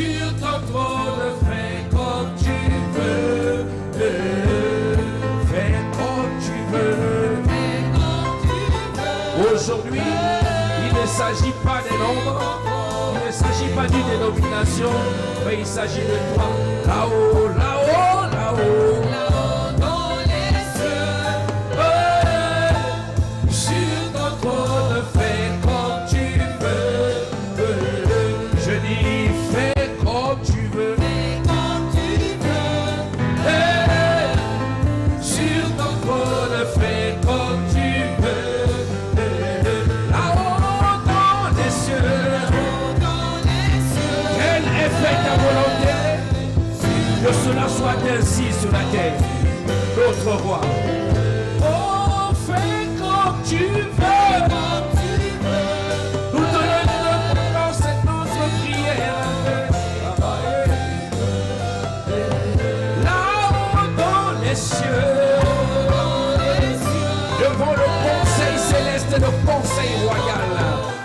sur ton trône, fais comme tu veux. Fais comme tu veux. Aujourd'hui, il ne s'agit pas des nombres, il ne s'agit pas d'une dénomination, mais il s'agit de toi. Là-haut, là-haut, là-haut. Là-haut dans les cieux. Sur ton trône, fais comme tu veux. Je dis, fais comme tu veux. Fais comme tu veux. Sur ton trône, fais comme tu veux. Là-haut dans les cieux. Quelle est faite ta volonté, que cela soit ainsi sur la terre. Notre roi. Oh, fais comme tu veux. Nous te rendons cette notre prière. Là-haut dans les cieux, devant le conseil céleste et le conseil royal,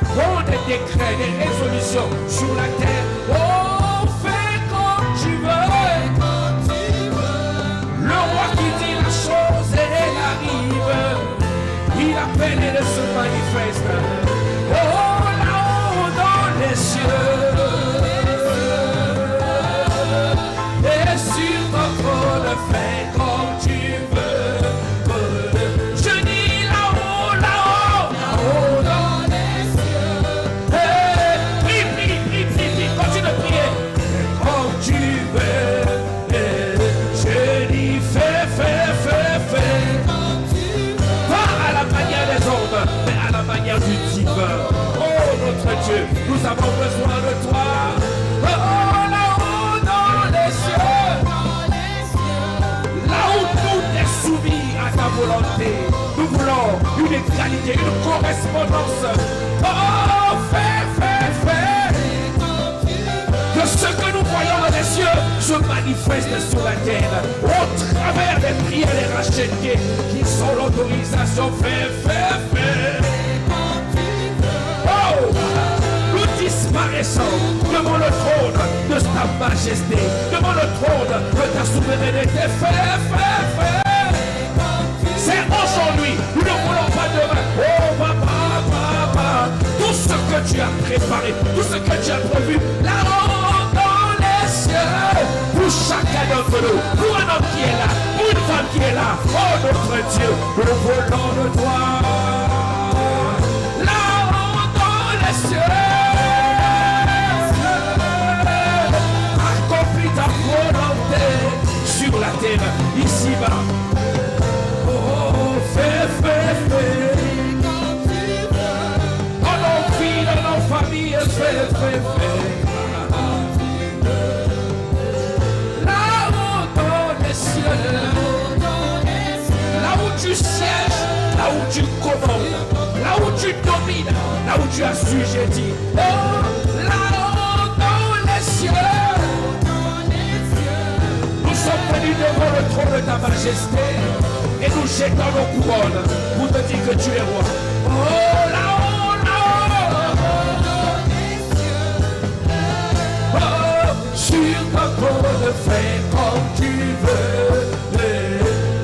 prends des décrets, des résolutions sur la terre. Oh, fais comme tu veux. Le roi qui dit la chose et elle arrive. Il appelle et elle se manifeste. Oh, là-haut dans les cieux. Et sur ton trône, fais comme tu veux. Je dis là-haut, là-haut, là-haut dans les cieux. Prie, prie, prie, prie, prie, continue de prier. Fais comme tu veux. Je dis fais, fais, fais, fais. Pas à la manière des hommes, mais à la manière du divin. Oh notre Dieu, nous avons besoin de toi. Oh, là-haut dans les cieux. Là où tout est soumis à ta volonté, nous voulons une égalité, une correspondance. Oh, fais, fais, fais. Que ce que nous voyons dans les cieux se manifeste sur la terre au travers des prières des rachetés qui sont l'autorisation. Fais, fais, fais. Oh, nous disparaissons devant le trône de ta majesté, devant le trône de ta souveraineté. Fais, fais, fais. C'est aujourd'hui, nous ne voulons pas demain. Oh, papa, papa, tout ce que tu as préparé, tout ce que tu as prévu, là-haut dans les cieux, pour chacun d'entre nous, pour un homme qui est là, pour une femme qui est là. Oh, notre Dieu, nous voulons de toi. Là-haut dans les cieux, accomplis ta volonté sur la terre, ici-bas. Fais, fais, fais. Dans nos vies, dans nos familles, fais, fais, fais. Là-haut dans les cieux, là où tu sièges, là où tu commandes, là où tu domines, là où tu assujettis. Oh, là-haut dans les cieux, nous sommes venus devant le trône de ta majesté. Et nous jetons nos couronnes pour te dire que tu es roi. Oh, là-haut, là-haut. Oh, sur ta trône, fais comme tu veux.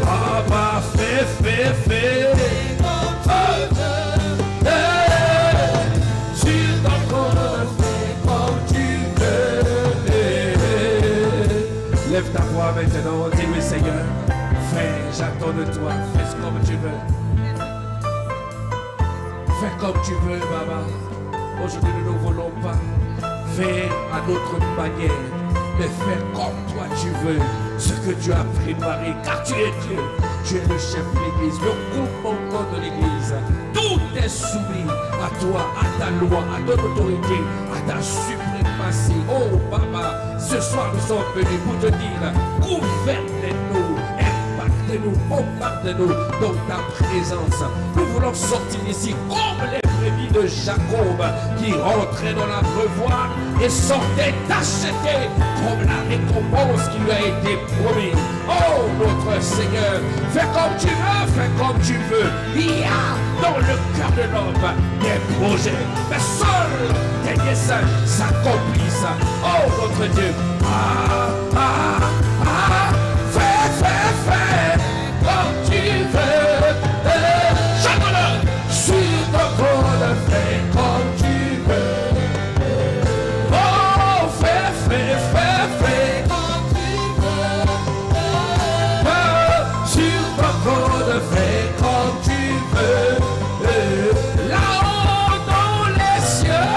Papa, fais, fais, fais. Sur ta trône, fais comme tu veux. Lève ta voix maintenant, dis-lui Seigneur. Fais, j'attends de toi, fais comme tu veux. Fais comme tu veux, Baba. Aujourd'hui, nous ne voulons pas faire à notre manière, mais fais comme toi tu veux, ce que tu as préparé, car tu es Dieu. Tu es le chef de l'église, le commandant de l'église. Tout est soumis à toi, à ta loi, à ton autorité, à ta suprématie. Oh, Baba, ce soir nous sommes venus pour te dire, gouverne-nous. Nous, bombarde-nous dans ta présence. Nous voulons sortir ici comme les brebis de Jacob qui rentraient dans la revoir et sortaient d'acheter comme la récompense qui lui a été promise. Oh notre Seigneur, fais comme tu veux, fais comme tu veux. Il y a dans le cœur de l'homme des projets, mais seul tes promesses s'accomplissent. Oh notre Dieu. Fais comme tu veux. Chante-le. Sur ton trône, fais comme tu veux. Oh, fais comme tu veux. Sur ton trône, fais comme tu veux. Là-haut dans les cieux,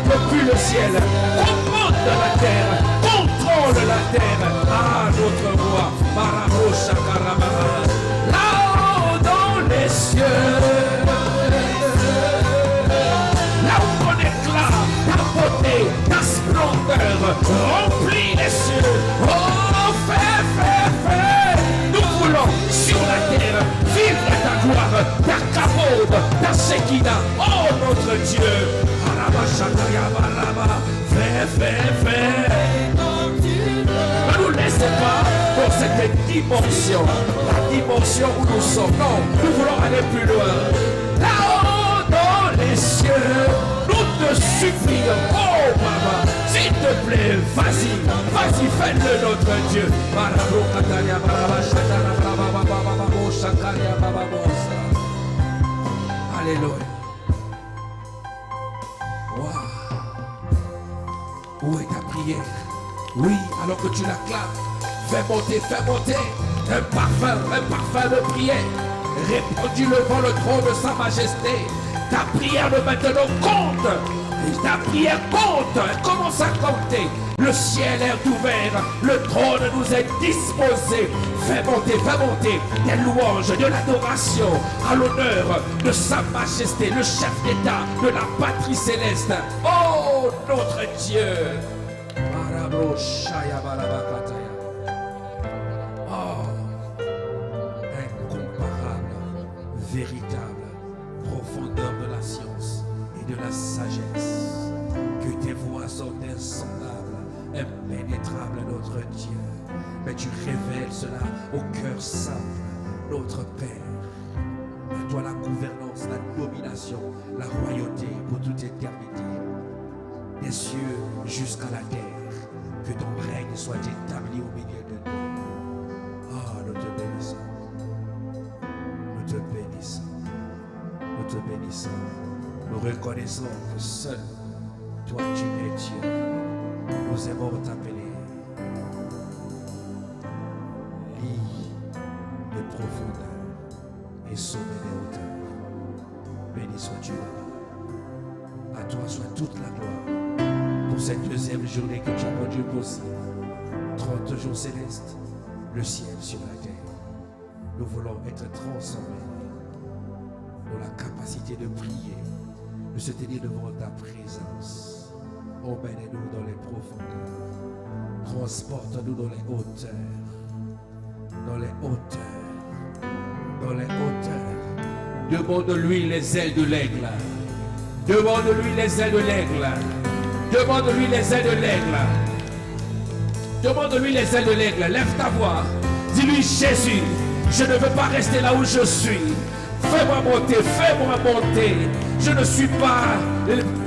depuis le ciel, commande la terre, contrôle la terre. Ah, notre roi, Marabosha Karama. Là-haut dans les cieux, là où ton éclat, ta beauté, ta splendeur remplit les cieux. Oh, fais. Nous voulons sur la terre vivre ta gloire, ta cabode, ta séquina. Oh, notre Dieu. Fais. Ne nous laissez pas dans cette dimension, la dimension où nous sommes. Non, nous voulons aller plus loin. Là-haut dans les cieux, nous te supplions. Oh, Papa, s'il te plaît, vas-y, fais-le notre Dieu. Alléluia. Wow. Où est ta prière? Oui, alors que tu l'acclames, fais monter un parfum de prière, répandu devant le trône de sa majesté. Ta prière de maintenant compte, ta prière compte, elle commence à compter. Le ciel est ouvert, le trône nous est disposé. Fais monter des louanges, de l'adoration à l'honneur de sa majesté, le chef d'État de la patrie céleste. Oh, notre Dieu! Oh, incomparable, véritable, profondeur de la science et de la sagesse, que tes voies sont insondables, impénétrables, notre Dieu. Mais tu révèles cela au cœur simple, notre Père. À toi la gouvernance, la domination, la royauté pour toute éternité, des cieux jusqu'à la terre. Que ton règne soit établi au milieu de nous. Ah, nous te bénissons. Nous te bénissons. Nous te bénissons. Nous reconnaissons que seul toi tu es Dieu. Nous aimons t'appeler. Lis les profondeurs et sommet les hauteurs. Béni sois-tu. À toi soit toute la gloire. Pour cette deuxième journée que tu as rendu possible, 30 jours célestes, le ciel sur la terre. Nous voulons être transformés dans la capacité de prier, de se tenir devant ta présence. Emmène-nous dans les profondeurs, transporte-nous dans les hauteurs, dans les hauteurs, dans les hauteurs. Demande-lui les ailes de l'aigle. Demande-lui les ailes de l'aigle. Demande-lui les ailes de l'aigle. Demande-lui les ailes de l'aigle. Lève ta voix. Dis-lui, Jésus, je ne veux pas rester là où je suis. Fais-moi monter, fais-moi monter. Je ne suis pas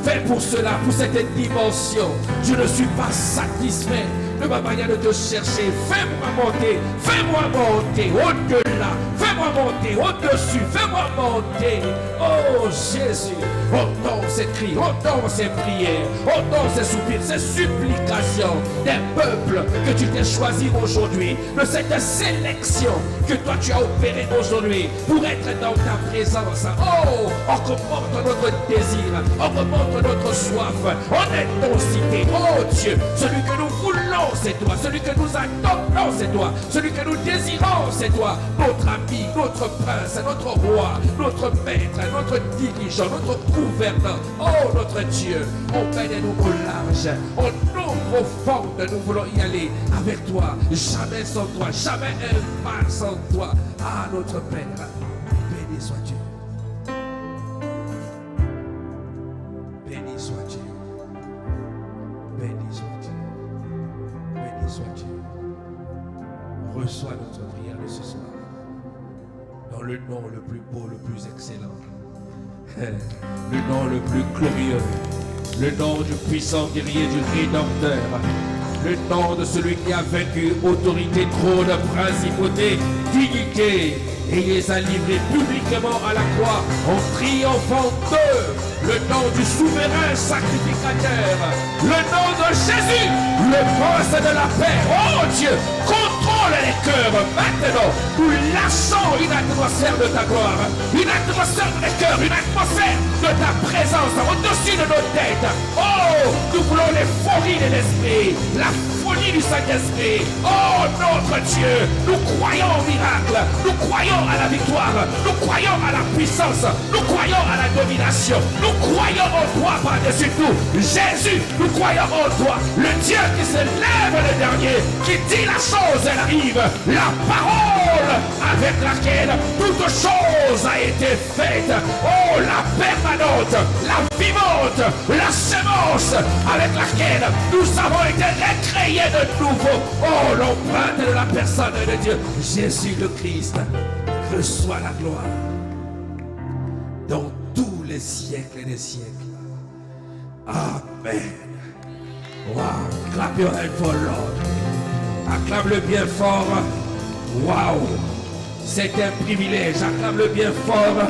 fait pour cela, pour cette dimension. Je ne suis pas satisfait de ma manière de te chercher. Fais-moi monter au-delà. Fais-moi monter au-dessus, fais-moi monter. Oh Jésus, entends ces cris, entends ces prières, entends ces soupirs, ces supplications des peuples que tu t'es choisi aujourd'hui, de cette sélection que toi tu as opérée aujourd'hui pour être dans ta présence. Oh, augmente notre désir, augmente notre soif en intensité. Oh Dieu, celui que nous voulons c'est toi, celui que nous attendons c'est toi, celui que nous désirons c'est toi, notre ami, notre prince, notre roi, notre maître, notre dirigeant, notre gouverneur. Oh notre Dieu, emmène-nous au large, en eau profonde, nous voulons y aller avec toi, jamais sans toi, jamais un mal sans toi. Ah notre Père, béni sois-tu. Béni sois-tu. Béni sois-tu. Béni sois-tu. Reçois notre prière de ce soir. Dans le nom le plus beau, le plus excellent. Le nom le plus glorieux. Le nom du puissant guerrier, du Rédempteur. Le nom de celui qui a vaincu autorité, trône, principauté, dignité. Et il les a livrés publiquement à la croix en triomphant d'eux. Le nom du souverain sacrificateur. Le nom de Jésus, le prince de la paix. Oh Dieu, contrôle les cœurs maintenant. Nous lâchons une atmosphère de ta gloire. Une atmosphère de cœur, une atmosphère de ta présence au-dessus de nos têtes. Oh, nous voulons l'euphorie de l'esprit. La folie du Saint-Esprit. Oh notre Dieu, nous croyons au miracle. Nous croyons à la victoire, nous croyons à la puissance, nous croyons à la domination, nous croyons en toi par-dessus tout. Jésus, nous croyons en toi, le Dieu qui se lève le dernier, qui dit la chose, elle arrive, la parole avec laquelle toute chose a été faite. Oh, la permanente, la vivante, la semence avec laquelle nous avons été recréés de nouveau. Oh, l'empreinte de la personne de Dieu, Jésus le Christ. Reçois la gloire dans tous les siècles des siècles. Amen. Wow. Clap your hand for Lord. Acclame-le bien fort. Wow. C'est un privilège. Acclame-le bien fort.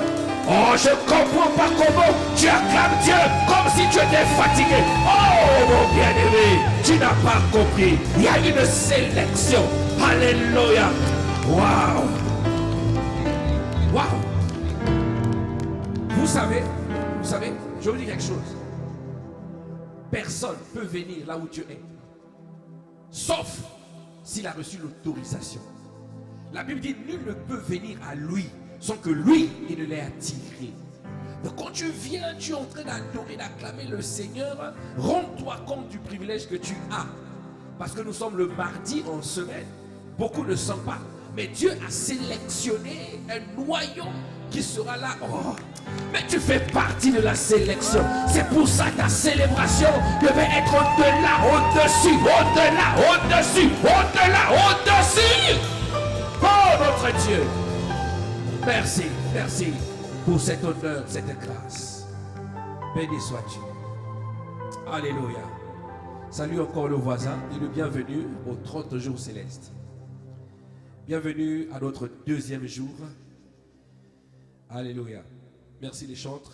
Oh, je ne comprends pas comment tu acclames Dieu comme si tu étais fatigué. Oh, mon bien-aimé, tu n'as pas compris. Il y a une sélection. Alléluia. Wow. Wow. Vous savez, je vous dis quelque chose. Personne ne peut venir là où Dieu est, sauf s'il a reçu l'autorisation. La Bible dit, nul ne peut venir à lui sans que lui, il ne l'ait attiré. Donc quand tu viens, tu es en train d'adorer, d'acclamer le Seigneur, rends-toi compte du privilège que tu as. Parce que nous sommes le mardi en semaine, beaucoup ne sont pas. Mais Dieu a sélectionné un noyau qui sera là. Oh, mais tu fais partie de la sélection. C'est pour ça que ta célébration devait être au-delà, au-dessus, au-delà, au-dessus, au-delà, au-dessus. Oh notre Dieu. Merci, merci pour cet honneur, cette grâce. Béni sois-tu. Alléluia. Salut encore le voisin et le bienvenue aux 30 jours célestes. Bienvenue à notre deuxième jour. Alléluia. Merci les chantres.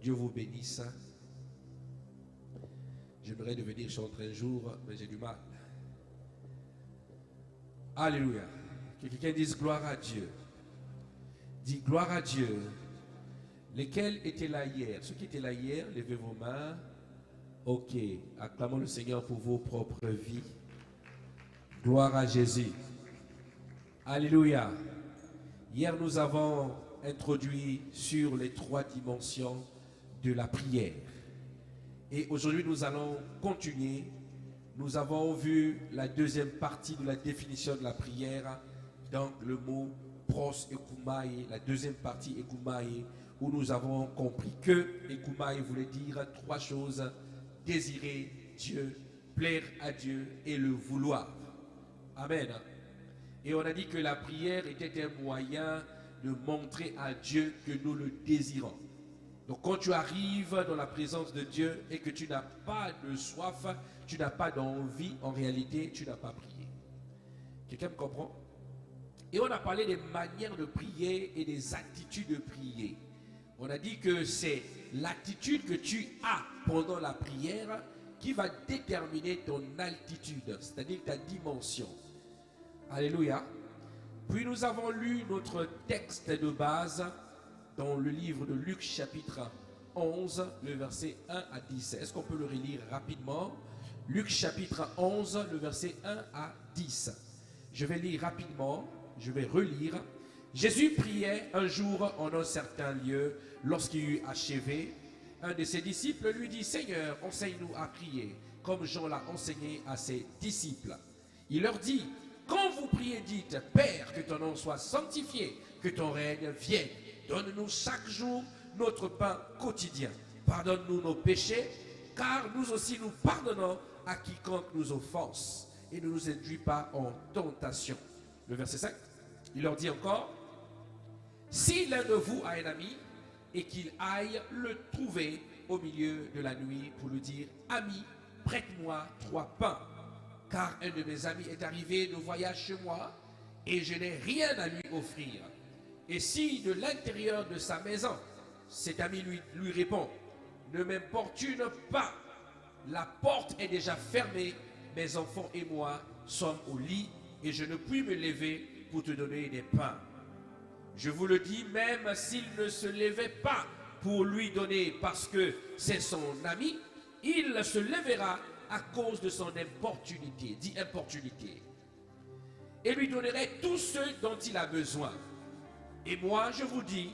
Dieu vous bénisse. J'aimerais devenir chantre un jour, mais j'ai du mal. Alléluia. Que quelqu'un dise gloire à Dieu. Dis gloire à Dieu. Lesquels étaient là hier? Ceux qui étaient là hier, levez vos mains. Ok. Acclamons le Seigneur pour vos propres vies. Gloire à Jésus. Alléluia. Hier, nous avons introduit sur les 3 dimensions de la prière. Et aujourd'hui, nous allons continuer. Nous avons vu la deuxième partie de la définition de la prière dans le mot pros ekumae, la deuxième partie ekumae, où nous avons compris que ekumae voulait dire 3 choses: désirer Dieu, plaire à Dieu et le vouloir. Amen. Et on a dit que la prière était un moyen de montrer à Dieu que nous le désirons. Donc quand tu arrives dans la présence de Dieu et que tu n'as pas de soif, tu n'as pas d'envie, en réalité, tu n'as pas prié. Quelqu'un me comprend? Et on a parlé des manières de prier et des attitudes de prier. On a dit que c'est l'attitude que tu as pendant la prière qui va déterminer ton altitude, c'est-à-dire ta dimension. Alléluia. Puis nous avons lu notre texte de base dans le livre de Luc chapitre 11, le verset 1 à 10. Est-ce qu'on peut le relire rapidement? Luc chapitre 11, le verset 1 à 10. Je vais lire rapidement, je vais relire. Jésus priait un jour en un certain lieu. Lorsqu'il eut achevé, un de ses disciples lui dit: Seigneur, enseigne-nous à prier, comme Jean l'a enseigné à ses disciples. Il leur dit: quand vous priez, dites: Père, que ton nom soit sanctifié, que ton règne vienne. Donne-nous chaque jour notre pain quotidien. Pardonne-nous nos péchés, car nous aussi nous pardonnons à quiconque nous offense. Et ne nous induis pas en tentation. Le verset 5, il leur dit encore: si l'un de vous a un ami, et qu'il aille le trouver au milieu de la nuit pour lui dire, ami, prête-moi 3 pains, car un de mes amis est arrivé de voyage chez moi et je n'ai rien à lui offrir. Et si de l'intérieur de sa maison, cet ami lui répond, ne m'importune pas, la porte est déjà fermée, mes enfants et moi sommes au lit et je ne puis me lever pour te donner des pains. Je vous le dis, même s'il ne se levait pas pour lui donner parce que c'est son ami, il se lèvera à cause de son importunité, dit importunité, et lui donnerait tout ce dont il a besoin. Et moi, je vous dis,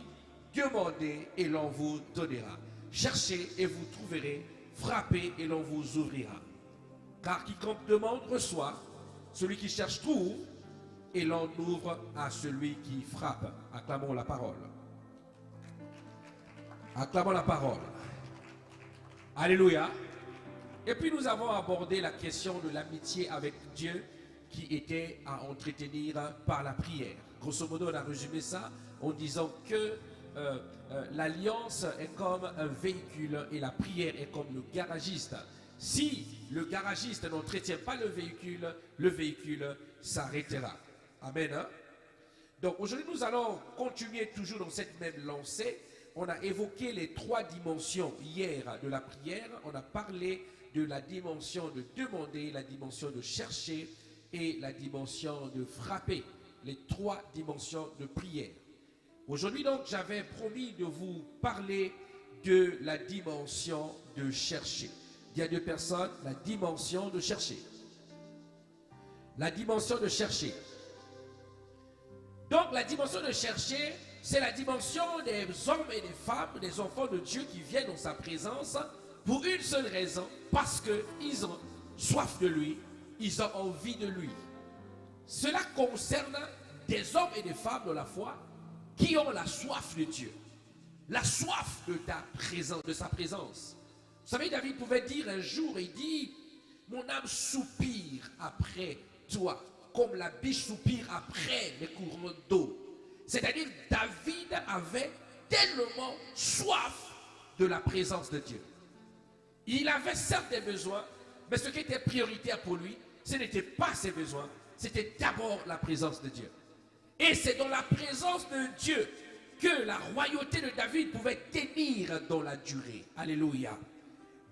demandez et l'on vous donnera. Cherchez et vous trouverez, frappez et l'on vous ouvrira. Car quiconque demande reçoit, celui qui cherche trouve, et l'on ouvre à celui qui frappe. Acclamons la parole. Acclamons la parole. Alléluia. Et puis nous avons abordé la question de l'amitié avec Dieu qui était à entretenir par la prière. Grosso modo, on a résumé ça en disant que l'alliance est comme un véhicule et la prière est comme le garagiste. Si le garagiste n'entretient pas le véhicule s'arrêtera. Amen. Hein? Donc aujourd'hui, nous allons continuer toujours dans cette même lancée. On a évoqué les 3 dimensions hier de la prière. On a parlé de la dimension de demander, la dimension de chercher et la dimension de frapper. Les 3 dimensions de prière. Aujourd'hui donc, j'avais promis de vous parler de la dimension de chercher. Il y a 2 personnes, la dimension de chercher. La dimension de chercher. Donc la dimension de chercher, c'est la dimension des hommes et des femmes, des enfants de Dieu qui viennent dans sa présence pour une seule raison, parce qu'ils ont soif de lui, ils ont envie de lui. Cela concerne des hommes et des femmes de la foi qui ont la soif de Dieu, la soif de ta présence, de sa présence. Vous savez, David pouvait dire un jour, il dit, mon âme soupire après toi, comme la biche soupire après les courants d'eau. C'est-à-dire, David avait tellement soif de la présence de Dieu. Il avait certes des besoins, mais ce qui était prioritaire pour lui, ce n'était pas ses besoins, c'était d'abord la présence de Dieu. Et c'est dans la présence de Dieu que la royauté de David pouvait tenir dans la durée. Alléluia.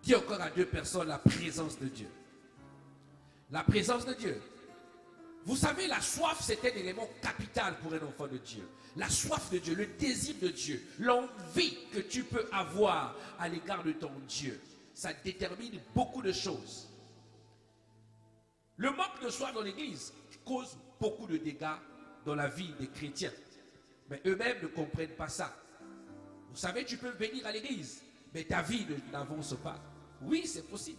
Dis encore à 2 personnes la présence de Dieu. La présence de Dieu. Vous savez, la soif, c'est un élément capital pour un enfant de Dieu. La soif de Dieu, le désir de Dieu, l'envie que tu peux avoir à l'égard de ton Dieu, ça détermine beaucoup de choses. Le manque de soif dans l'église cause beaucoup de dégâts dans la vie des chrétiens. Mais eux-mêmes ne comprennent pas ça. Vous savez, tu peux venir à l'église, mais ta vie n'avance pas. Oui, c'est possible.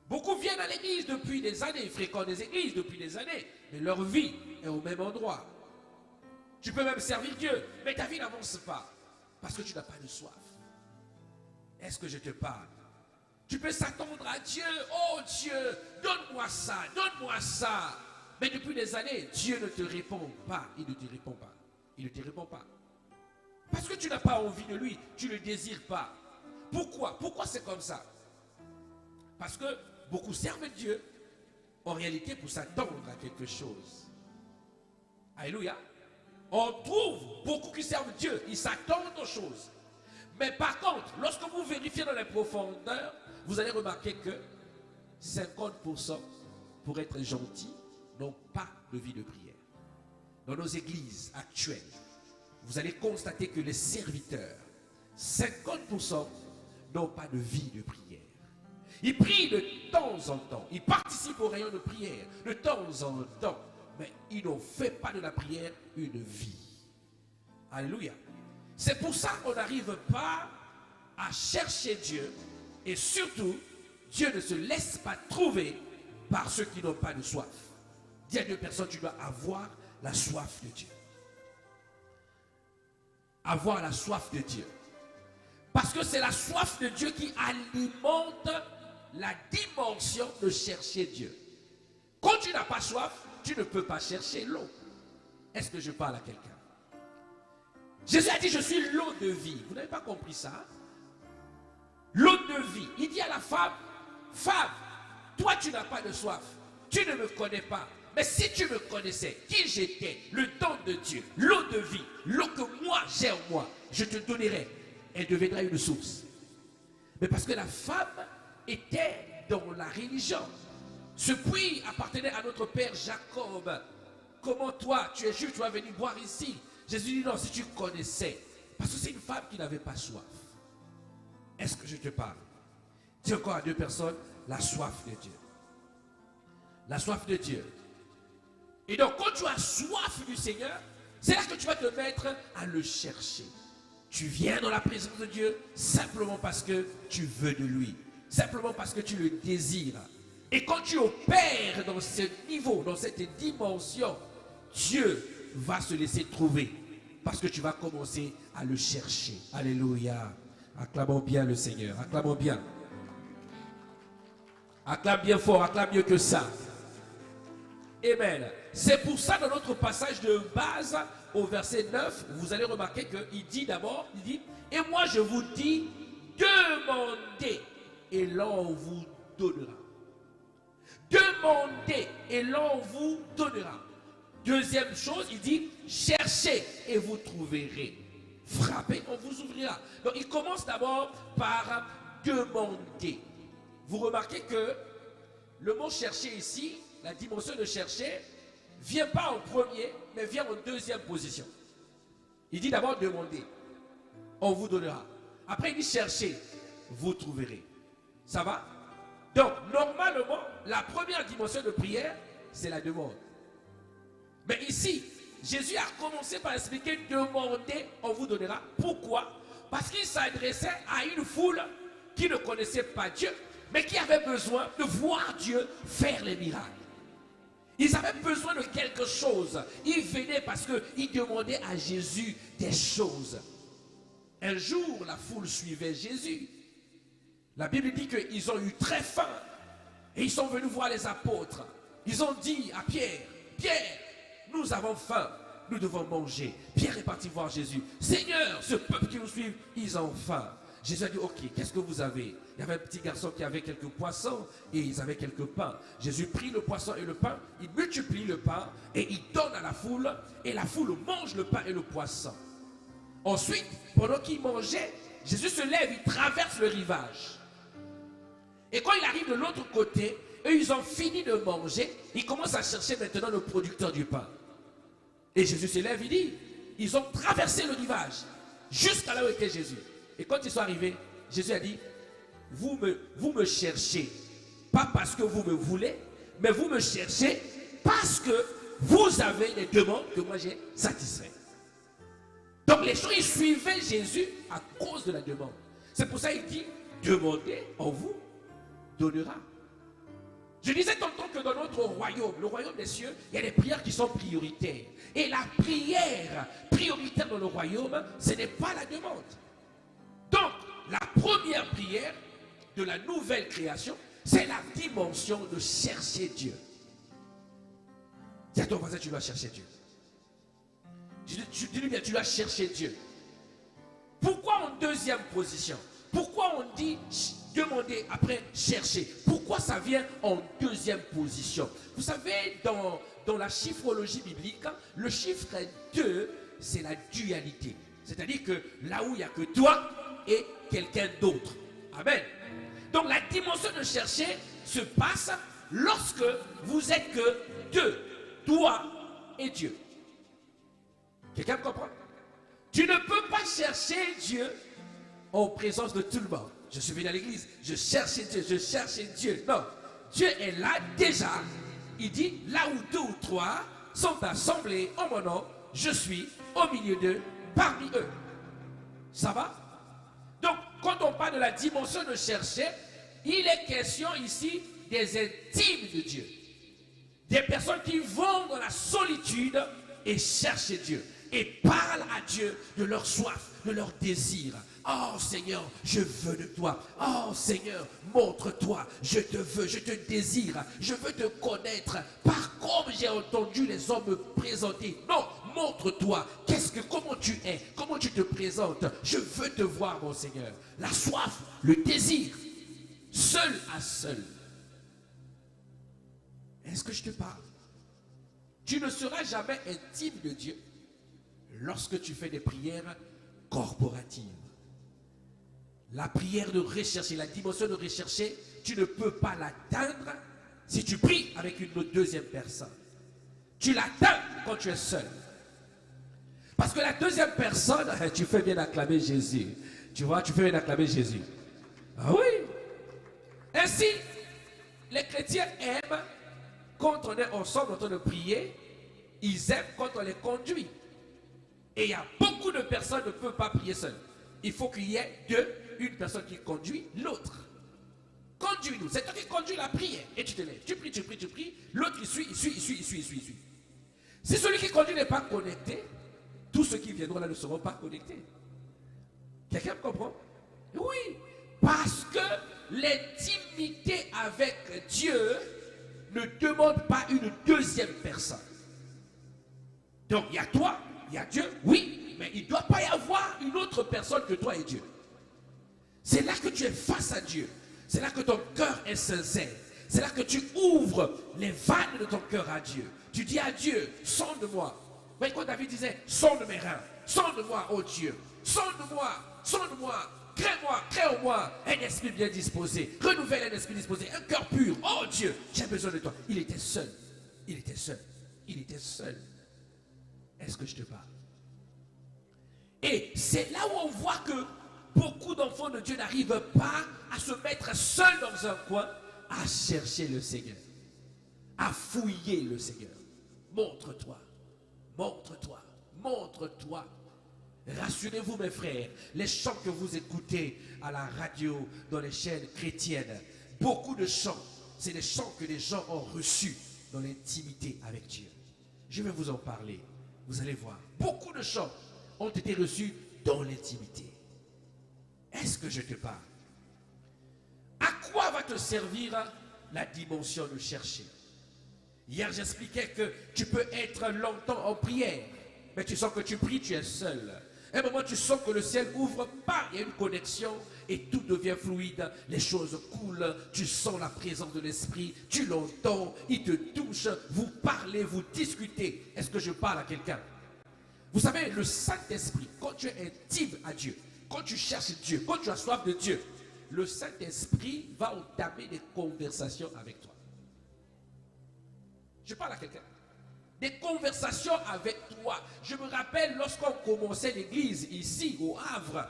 Beaucoup viennent à l'église depuis des années, fréquentent des églises depuis des années, mais leur vie est au même endroit. Tu peux même servir Dieu, mais ta vie n'avance pas, parce que tu n'as pas de soif. Est-ce que je te parle? Tu peux s'attendre à Dieu, oh Dieu, donne-moi ça, donne-moi ça. Mais depuis des années, Dieu ne te répond pas, il ne te répond pas. Il ne te répond pas. Parce que tu n'as pas envie de lui, tu ne le désires pas. Pourquoi? Pourquoi c'est comme ça? Parce que beaucoup servent Dieu, en réalité pour s'attendre à quelque chose. Alléluia. On trouve beaucoup qui servent Dieu, ils s'attendent aux choses. Mais par contre, lorsque vous vérifiez dans les profondeurs, vous allez remarquer que 50% pour être gentils n'ont pas de vie de prière. Dans nos églises actuelles, vous allez constater que les serviteurs, 50% n'ont pas de vie de prière. Ils prient de temps en temps, ils participent aux réunions de prière de temps en temps, mais ils n'ont fait pas de la prière une vie. Alléluia. C'est pour ça qu'on n'arrive pas à chercher Dieu, et surtout, Dieu ne se laisse pas trouver par ceux qui n'ont pas de soif. Dis à 2 personnes, tu dois avoir la soif de Dieu. Avoir la soif de Dieu. Parce que c'est la soif de Dieu qui alimente la dimension de chercher Dieu. Quand tu n'as pas soif, tu ne peux pas chercher l'eau. Est-ce que je parle à quelqu'un? Jésus a dit, je suis l'eau de vie. Vous n'avez pas compris ça? il dit à la femme, femme, toi tu n'as pas de soif, tu ne me connais pas. Mais si tu me connaissais, qui j'étais, le don de Dieu, l'eau de vie, l'eau que moi j'ai en moi, je te donnerai. Elle deviendra une source. Mais parce que la femme était dans la religion. Ce puits appartenait à notre père Jacob. Comment toi, tu es juif, tu vas venir boire ici? Jésus dit non, si tu connaissais. Parce que c'est une femme qui n'avait pas soif. Est-ce que je te parle? Dis encore à deux personnes, la soif de Dieu. La soif de Dieu. Et donc, quand tu as soif du Seigneur, c'est là que tu vas te mettre à le chercher. Tu viens dans la présence de Dieu simplement parce que tu veux de lui. Simplement parce que tu le désires. Et quand tu opères dans ce niveau, dans cette dimension, Dieu va se laisser trouver. Parce que tu vas commencer à le chercher. Alléluia. Acclamons bien le Seigneur. Acclamons bien. Acclame bien fort. Acclame mieux que ça. Amen. C'est pour ça, dans notre passage de base, au verset 9, vous allez remarquer qu'il dit d'abord, il dit, et moi je vous dis, demandez et l'on vous donnera. Demandez et l'on vous donnera. Deuxième chose, il dit, cherchez et vous trouverez. Frappez, on vous ouvrira. Donc il commence d'abord par demander. Vous remarquez que le mot chercher ici, la dimension de chercher, vient pas en premier, mais vient en deuxième position. Il dit d'abord demander, on vous donnera. Après il dit chercher, vous trouverez. Ça va? Donc normalement, la première dimension de prière, c'est la demande. Mais ici, Jésus a commencé par expliquer demander, on vous donnera. Pourquoi? Parce qu'il s'adressait à une foule qui ne connaissait pas Dieu, mais qui avait besoin de voir Dieu faire les miracles. Ils avaient besoin de quelque chose. Ils venaient parce qu'ils demandaient à Jésus des choses. Un jour, la foule suivait Jésus. La Bible dit qu'ils ont eu très faim. Et ils sont venus voir les apôtres. Ils ont dit à Pierre, Pierre, nous avons faim, nous devons manger. Pierre est parti voir Jésus. Seigneur, ce peuple qui nous suit, ils ont faim. Jésus a dit, ok, qu'est-ce que vous avez? Il y avait un petit garçon qui avait quelques poissons et ils avaient quelques pains. Jésus prit le poisson et le pain, il multiplie le pain et il donne à la foule et la foule mange le pain et le poisson. Ensuite, pendant qu'il mangeait, Jésus se lève, il traverse le rivage. Et quand il arrive de l'autre côté, eux ils ont fini de manger, ils commencent à chercher maintenant le producteur du pain. Et Jésus se lève, il dit, ils ont traversé le rivage jusqu'à là où était Jésus. Et quand ils sont arrivés, Jésus a dit, vous me cherchez, pas parce que vous me voulez, mais vous me cherchez parce que vous avez les demandes que moi j'ai satisfaites. Donc les gens, ils suivaient Jésus à cause de la demande. C'est pour ça qu'il dit, demandez, on vous donnera. Je disais tantôt que dans notre royaume, le royaume des cieux, il y a des prières qui sont prioritaires. Et la prière prioritaire dans le royaume, ce n'est pas la demande. Donc, la première prière de la nouvelle création, c'est la dimension de chercher Dieu. Dis à ton voisin, tu dois chercher Dieu. Dis-lui bien, tu dois chercher Dieu. Pourquoi en deuxième position? Pourquoi on dit demander après chercher? Pourquoi ça vient en deuxième position? Vous savez, dans la chiffrologie biblique, le chiffre 2, c'est la dualité. C'est-à-dire que là où il n'y a que toi et quelqu'un d'autre. Amen. Donc la dimension de chercher se passe lorsque vous êtes que deux, toi et Dieu. Quelqu'un me comprend? Tu ne peux pas chercher Dieu en présence de tout le monde. Je suis venu à l'église, je cherchais Dieu, je cherchais Dieu. Non, Dieu est là déjà. Il dit, là où deux ou trois sont assemblés en mon nom, je suis au milieu d'eux, parmi eux. Ça va? Donc, quand on parle de la dimension de chercher, il est question ici des intimes de Dieu. Des personnes qui vont dans la solitude et cherchent Dieu. Et parlent à Dieu de leur soif, de leur désir. Oh Seigneur, je veux de toi. Oh Seigneur, montre-toi. Je te veux, je te désire. Je veux te connaître. Par comme j'ai entendu les hommes me présenter. Non, montre-toi. Comment tu es? Comment tu te présentes? Je veux te voir, mon Seigneur. La soif, le désir. seul à seul. Est-ce que je te parle? Tu ne seras jamais intime de Dieu lorsque tu fais des prières corporatives. La prière de rechercher, la dimension de rechercher, tu ne peux pas l'atteindre si tu pries avec une deuxième personne. Tu l'atteins quand tu es seul. Parce que la deuxième personne, tu fais bien acclamer Jésus. Tu vois, tu fais bien acclamer Jésus. Ah oui. Ainsi, les chrétiens aiment quand on est ensemble en train de prier. Ils aiment quand on les conduit. Et il y a beaucoup de personnes qui ne peuvent pas prier seules. Il faut qu'il y ait une personne qui conduit l'autre. Conduis-nous. C'est toi qui conduis la prière. Et tu te lèves. Tu pries, tu pries, tu pries. L'autre, il suit. Si celui qui conduit n'est pas connecté, tous ceux qui viendront là ne seront pas connectés. Quelqu'un me comprend? Oui. Parce que l'intimité avec Dieu ne demande pas une deuxième personne. Donc, il y a toi, il y a Dieu, oui, mais il ne doit pas y avoir une autre personne que toi et Dieu. C'est là que tu es face à Dieu. C'est là que ton cœur est sincère. C'est là que tu ouvres les vannes de ton cœur à Dieu. Tu dis à Dieu, sonde-moi. Vous voyez quand David disait, sonde mes reins, sonde-moi, oh Dieu, sonde-moi, crée-moi, crée en moi un esprit bien disposé, renouvelle un esprit disposé, un cœur pur, oh Dieu, j'ai besoin de toi. Il était seul, il était seul, il était seul. Est-ce que je te parle? Et c'est là où on voit que beaucoup d'enfants de Dieu n'arrivent pas à se mettre seuls dans un coin, à chercher le Seigneur, à fouiller le Seigneur. Montre-toi, montre-toi, montre-toi. Rassurez-vous mes frères, les chants que vous écoutez à la radio, dans les chaînes chrétiennes, beaucoup de chants, c'est des chants que les gens ont reçus dans l'intimité avec Dieu. Je vais vous en parler, vous allez voir. Beaucoup de chants ont été reçus dans l'intimité. Est-ce que je te parle? À quoi va te servir la dimension de chercher? Hier j'expliquais que tu peux être longtemps en prière, mais tu sens que tu pries, tu es seul. À un moment, tu sens que le ciel ouvre pas, il y a une connexion et tout devient fluide, les choses coulent, tu sens la présence de l'Esprit, tu l'entends, il te touche, vous parlez, vous discutez. Est-ce que je parle à quelqu'un? Vous savez, le Saint-Esprit, quand tu es intime à Dieu, quand tu cherches Dieu, quand tu as soif de Dieu, le Saint-Esprit va entamer des conversations avec toi. Je parle à quelqu'un. Des conversations avec toi. Je me rappelle lorsqu'on commençait l'église ici au Havre,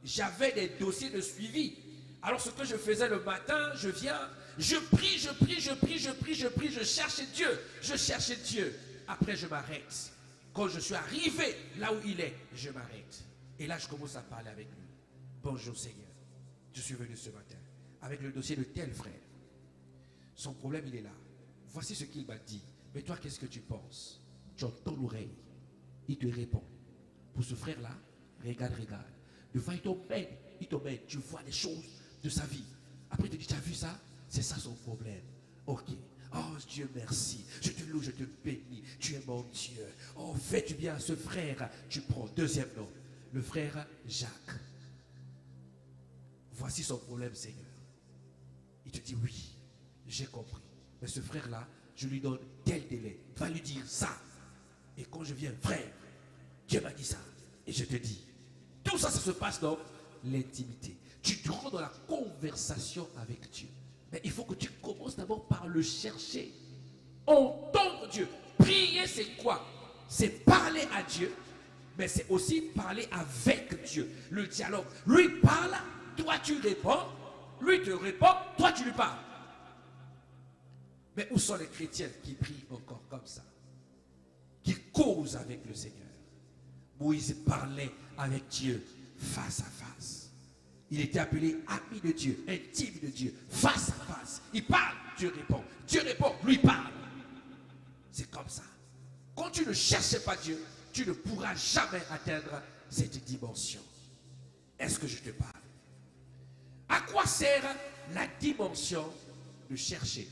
j'avais des dossiers de suivi. Alors ce que je faisais le matin, je viens, je prie, je cherche Dieu, Après je m'arrête. Quand je suis arrivé là où il est, je m'arrête. Et là je commence à parler avec lui. Bonjour Seigneur, je suis venu ce matin avec le dossier de tel frère. Son problème il est là. Voici ce qu'il m'a dit. Mais toi, qu'est-ce que tu penses? Tu entends l'oreille. Il te répond. Pour ce frère-là, regarde. Devant, il t'emmène. Tu vois les choses de sa vie. Après, il te dit, tu as vu ça? C'est ça son problème. Ok. Oh Dieu, merci. Je te loue, je te bénis. Tu es mon Dieu. Oh, fais du bien à ce frère. Tu prends deuxième nom. Le frère Jacques. Voici son problème, Seigneur. Il te dit, oui, j'ai compris. Mais ce frère-là, je lui donne tel délai. Va lui dire ça. Et quand je viens, frère, Dieu m'a dit ça. Et je te dis, tout ça, ça se passe dans l'intimité. Tu te rends dans la conversation avec Dieu. Mais il faut que tu commences d'abord par le chercher. Entendre Dieu. Prier, c'est quoi? C'est parler à Dieu, mais c'est aussi parler avec Dieu. Le dialogue. Lui parle, toi tu réponds. Lui te répond, toi tu lui parles. Mais où sont les chrétiens qui prient encore comme ça? Qui causent avec le Seigneur? Moïse parlait avec Dieu face à face. Il était appelé ami de Dieu, intime de Dieu, face à face. Il parle, Dieu répond. Dieu répond, lui parle. C'est comme ça. Quand tu ne cherches pas Dieu, tu ne pourras jamais atteindre cette dimension. Est-ce que je te parle? À quoi sert la dimension de chercher?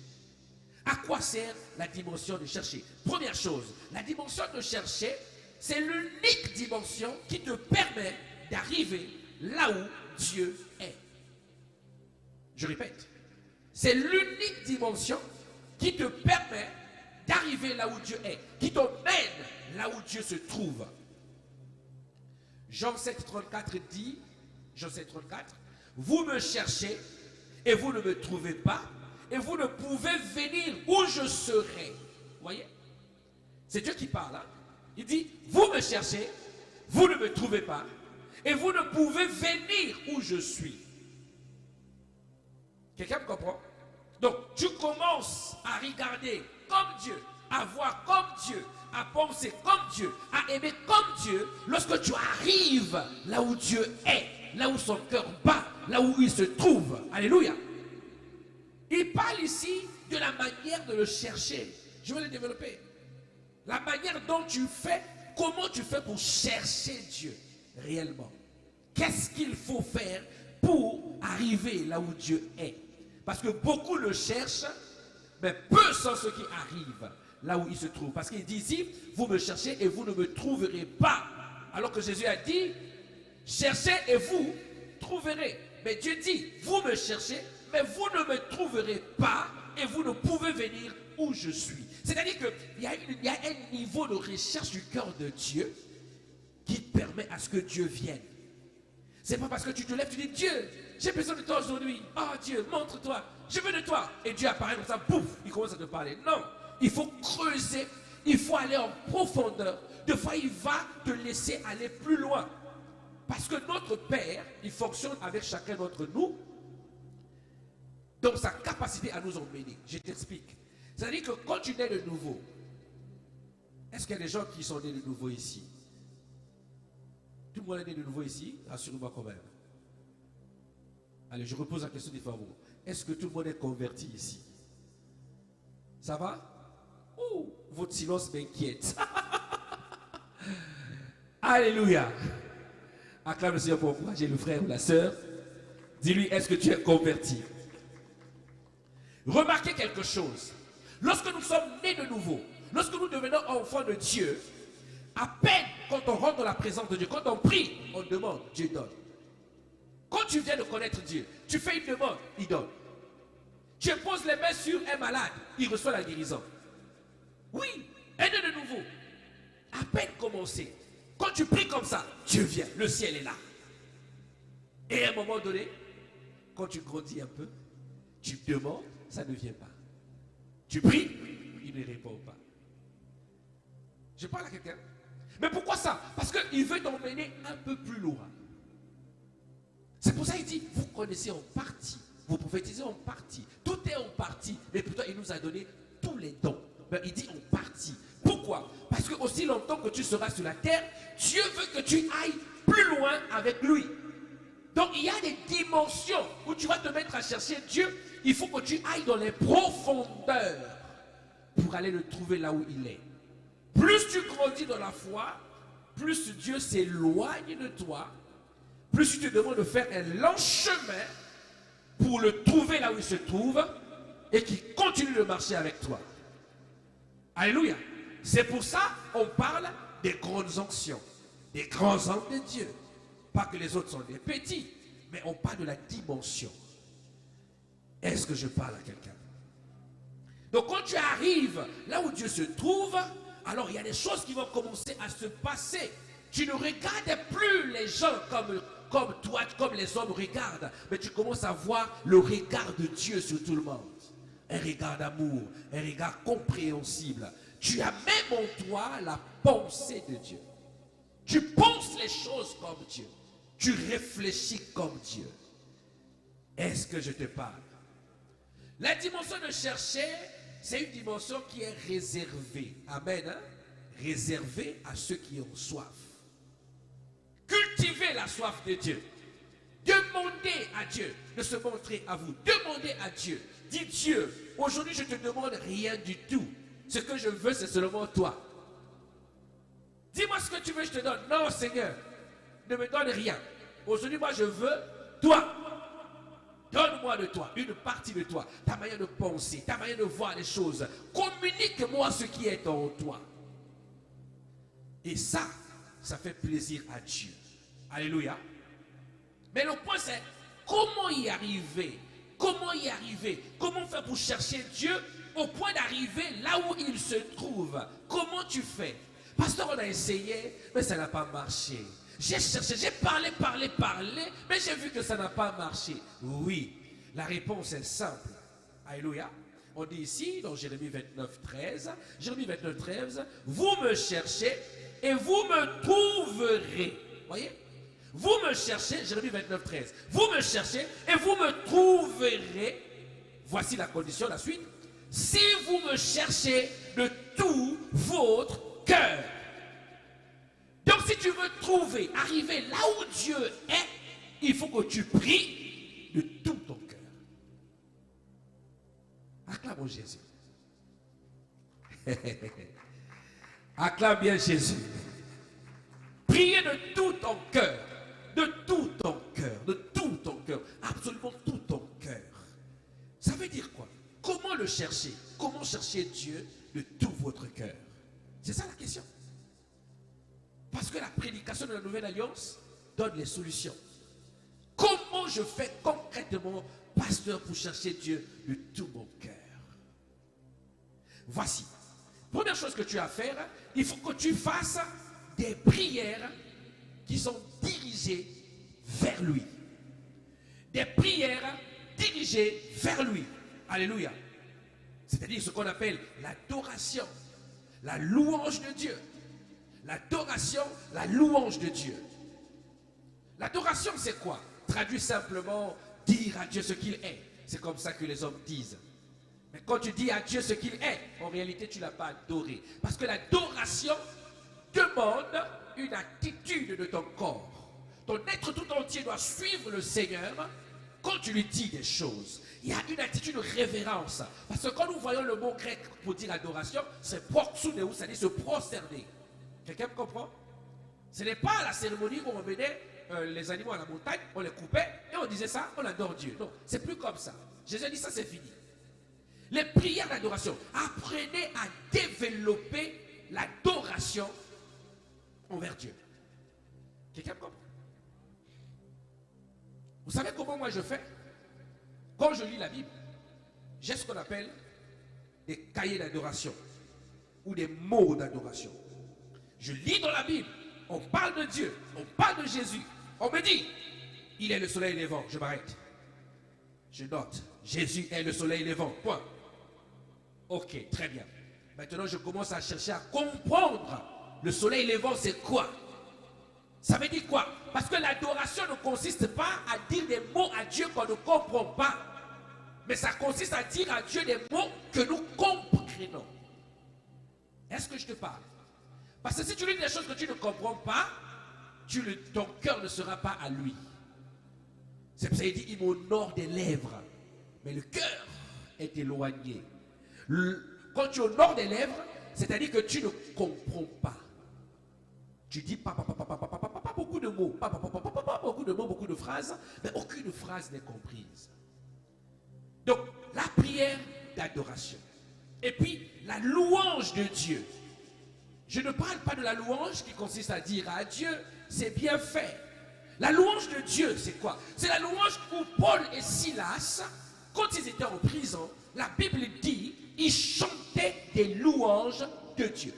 À quoi sert la dimension de chercher? Première chose, la dimension de chercher, c'est l'unique dimension qui te permet d'arriver là où Dieu est. Je répète, c'est l'unique dimension qui te permet d'arriver là où Dieu est, qui t'emmène là où Dieu se trouve. Jean 7, 34 dit, Jean 7, 34, vous me cherchez et vous ne me trouvez pas, et vous ne pouvez venir où je serai. Vous voyez? C'est Dieu qui parle. Hein? Il dit, vous me cherchez, vous ne me trouvez pas, et vous ne pouvez venir où je suis. Quelqu'un me comprend? Donc, tu commences à regarder comme Dieu, à voir comme Dieu, à penser comme Dieu, à aimer comme Dieu, lorsque tu arrives là où Dieu est, là où son cœur bat, là où il se trouve. Alléluia. Il parle ici de la manière de le chercher. Je vais le développer. La manière dont tu fais, comment tu fais pour chercher Dieu réellement. Qu'est-ce qu'il faut faire pour arriver là où Dieu est? Parce que beaucoup le cherchent, mais peu sont ceux qui arrivent là où il se trouve. Parce qu'il dit ici, vous me cherchez et vous ne me trouverez pas. Alors que Jésus a dit, cherchez et vous trouverez. Mais Dieu dit, vous me cherchez, mais vous ne me trouverez pas et vous ne pouvez venir où je suis. C'est-à-dire qu'il y a un niveau de recherche du cœur de Dieu qui te permet à ce que Dieu vienne. C'est pas parce que tu te lèves, tu dis, Dieu, j'ai besoin de toi aujourd'hui. Ah Dieu, montre-toi, je veux de toi. Et Dieu apparaît comme ça, pouf, il commence à te parler. Non, il faut creuser, il faut aller en profondeur. Des fois, il va te laisser aller plus loin. Parce que notre Père, il fonctionne avec chacun d'entre nous. Donc sa capacité à nous emmener. Je t'explique. C'est-à-dire que quand tu nais de nouveau, est-ce qu'il y a des gens qui sont nés de nouveau ici? Tout le monde est né de nouveau ici? Rassurez-moi quand même. Allez, je repose la question différemment. Est-ce que tout le monde est converti ici? Ça va? Oh, votre silence m'inquiète. Alléluia. Acclame le Seigneur pour encourager le frère ou la sœur. Dis-lui, est-ce que tu es converti? Remarquez quelque chose. Lorsque nous sommes nés de nouveau, lorsque nous devenons enfants de Dieu, à peine quand on rentre dans la présence de Dieu, quand on prie, on demande, Dieu donne. Quand tu viens de connaître Dieu, tu fais une demande, il donne. Tu poses les mains sur un malade, il reçoit la guérison. Oui, un de nouveau. À peine commencé. Quand tu pries comme ça, Dieu vient, le ciel est là. Et à un moment donné, quand tu grandis un peu, tu demandes, ça ne vient pas. Tu pries, il ne répond pas. Je parle à quelqu'un. Mais pourquoi ça? Parce qu'il veut t'emmener un peu plus loin. C'est pour ça qu'il dit, vous connaissez en partie, vous prophétisez en partie, tout est en partie, mais pourtant il nous a donné tous les dons. Mais il dit en partie. Pourquoi? Parce que aussi longtemps que tu seras sur la terre, Dieu veut que tu ailles plus loin avec lui. Donc il y a des dimensions où tu vas te mettre à chercher Dieu. Il faut que tu ailles dans les profondeurs pour aller le trouver là où il est. Plus tu grandis dans la foi, plus Dieu s'éloigne de toi, plus tu te demandes de faire un long chemin pour le trouver là où il se trouve et qu'il continue de marcher avec toi. Alléluia. C'est pour ça qu'on parle des grandes onctions, des grands hommes de Dieu. Pas que les autres sont des petits, mais on parle de la dimension. Est-ce que je parle à quelqu'un? Donc quand tu arrives là où Dieu se trouve, alors il y a des choses qui vont commencer à se passer. Tu ne regardes plus les gens comme toi, comme les hommes regardent, mais tu commences à voir le regard de Dieu sur tout le monde. Un regard d'amour, un regard compréhensible. Tu as même en toi la pensée de Dieu. Tu penses les choses comme Dieu. Tu réfléchis comme Dieu. Est-ce que je te parle? La dimension de chercher, c'est une dimension qui est réservée. Amen. Hein? Réservée à ceux qui ont soif. Cultivez la soif de Dieu. Demandez à Dieu de se montrer à vous. Demandez à Dieu. Dis Dieu, aujourd'hui je ne te demande rien du tout. Ce que je veux, c'est seulement toi. Dis-moi ce que tu veux, je te donne. Non, Seigneur, ne me donne rien. Aujourd'hui, moi, je veux toi. Donne-moi de toi, une partie de toi, ta manière de penser, ta manière de voir les choses. Communique-moi ce qui est en toi. Et ça fait plaisir à Dieu. Alléluia. Mais le point, c'est comment y arriver Comment y arriver? Comment faire pour chercher Dieu au point d'arriver là où il se trouve? Comment tu fais? Pasteur, on a essayé, mais ça n'a pas marché. J'ai cherché, j'ai parlé, mais j'ai vu que ça n'a pas marché. Oui, la réponse est simple. Alléluia. On dit ici, dans Jérémie 29, 13, vous me cherchez et vous me trouverez. Voyez? Vous me cherchez, Jérémie 29, 13, vous me cherchez et vous me trouverez. Voici la condition, la suite. Si vous me cherchez de tout votre cœur. Donc si tu veux trouver, arriver là où Dieu est, il faut que tu pries de tout ton cœur. Acclame Jésus. Acclame bien Jésus. Priez de tout ton cœur. De tout ton cœur. De tout ton cœur. Absolument tout ton cœur. Ça veut dire quoi? Comment le chercher? Comment chercher Dieu de tout votre cœur? C'est ça la question. Parce que la prédication de la Nouvelle Alliance donne les solutions. Comment je fais concrètement, pasteur, pour chercher Dieu de tout mon cœur? Voici. Première chose que tu as à faire, il faut que tu fasses des prières qui sont dirigées vers lui. Des prières dirigées vers lui. Alléluia. C'est-à-dire ce qu'on appelle l'adoration, la louange de Dieu. L'adoration, la louange de Dieu. L'adoration, c'est quoi? Traduit simplement, dire à Dieu ce qu'il est. C'est comme ça que les hommes disent. Mais quand tu dis à Dieu ce qu'il est, en réalité, tu ne l'as pas adoré. Parce que l'adoration demande une attitude de ton corps. Ton être tout entier doit suivre le Seigneur quand tu lui dis des choses. Il y a une attitude de révérence. Parce que quand nous voyons le mot grec pour dire adoration, c'est proxuneo, c'est-à-dire se prosterner. Quelqu'un me comprend? Ce n'est pas la cérémonie où on menait les animaux à la montagne, on les coupait et on disait ça, on adore Dieu. Non, c'est plus comme ça. Jésus a dit ça, c'est fini. Les prières d'adoration, apprenez à développer l'adoration envers Dieu. Quelqu'un me comprend? Vous savez comment moi je fais? Quand je lis la Bible, j'ai ce qu'on appelle des cahiers d'adoration ou des mots d'adoration. Je lis dans la Bible, on parle de Dieu, on parle de Jésus. On me dit, il est le soleil levant. Je m'arrête. Je note, Jésus est le soleil levant. Point. Ok, très bien. Maintenant, je commence à chercher à comprendre. Le soleil levant, c'est quoi? Ça veut dire quoi? Parce que l'adoration ne consiste pas à dire des mots à Dieu qu'on ne comprend pas. Mais ça consiste à dire à Dieu des mots que nous comprenons. Est-ce que je te parle? Parce que si tu lis des choses que tu ne comprends pas, ton cœur ne sera pas à lui. C'est pour ça qu'il dit, il m'honore des lèvres, mais le cœur est éloigné. Quand tu honores des lèvres, c'est-à-dire que tu ne comprends pas. Tu dis pas beaucoup de mots, beaucoup de mots, beaucoup de phrases, mais aucune phrase n'est comprise. Donc, la prière d'adoration. Et puis, la louange de Dieu. Je ne parle pas de la louange qui consiste à dire à Dieu, c'est bien fait. La louange de Dieu, c'est quoi? C'est la louange où Paul et Silas, quand ils étaient en prison, la Bible dit, ils chantaient des louanges de Dieu.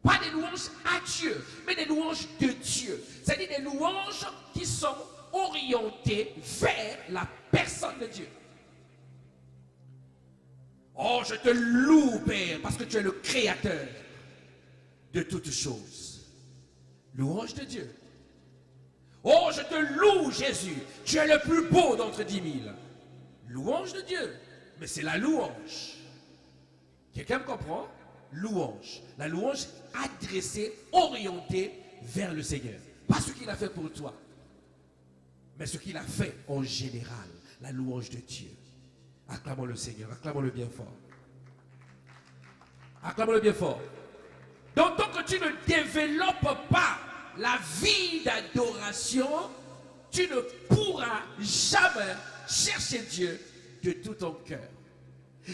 Pas des louanges à Dieu, mais des louanges de Dieu. C'est-à-dire des louanges qui sont orientées vers la personne de Dieu. Oh, je te loue, Père, parce que tu es le créateur de toutes choses. Louange de Dieu. Oh, je te loue, Jésus, tu es le plus beau d'entre 10 000. Louange de Dieu. Mais c'est la louange. Quelqu'un me comprend? Louange. La louange adressée, orientée vers le Seigneur. Pas ce qu'il a fait pour toi, mais ce qu'il a fait en général. La louange de Dieu. Acclamons le Seigneur, acclamons-le bien fort. Acclamons-le bien fort. Donc, tant que tu ne développes pas la vie d'adoration, tu ne pourras jamais chercher Dieu de tout ton cœur.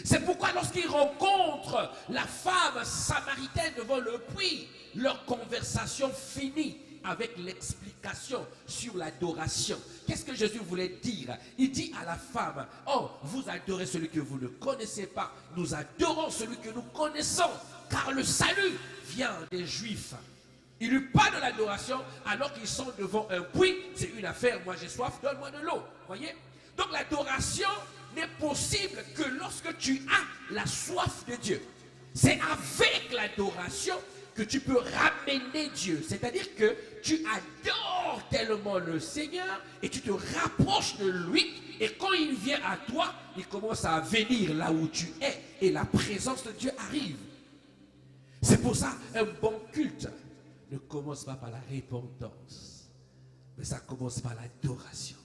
C'est pourquoi lorsqu'ils rencontrent la femme samaritaine devant le puits, leur conversation finit avec l'explication sur l'adoration. Qu'est-ce que Jésus voulait dire? Il dit à la femme, oh, vous adorez celui que vous ne connaissez pas, nous adorons celui que nous connaissons, car le salut vient des Juifs. Il lui parle de l'adoration alors qu'ils sont devant un puits. C'est une affaire, moi j'ai soif, donne-moi de l'eau. Voyez? Donc l'adoration n'est possible que lorsque tu as la soif de Dieu. C'est avec l'adoration que tu peux ramener Dieu. C'est-à-dire que tu adores tellement le Seigneur et tu te rapproches de lui. Et quand il vient à toi, il commence à venir là où tu es. Et la présence de Dieu arrive. C'est pour ça un bon culte ne commence pas par la repentance, mais ça commence par l'adoration.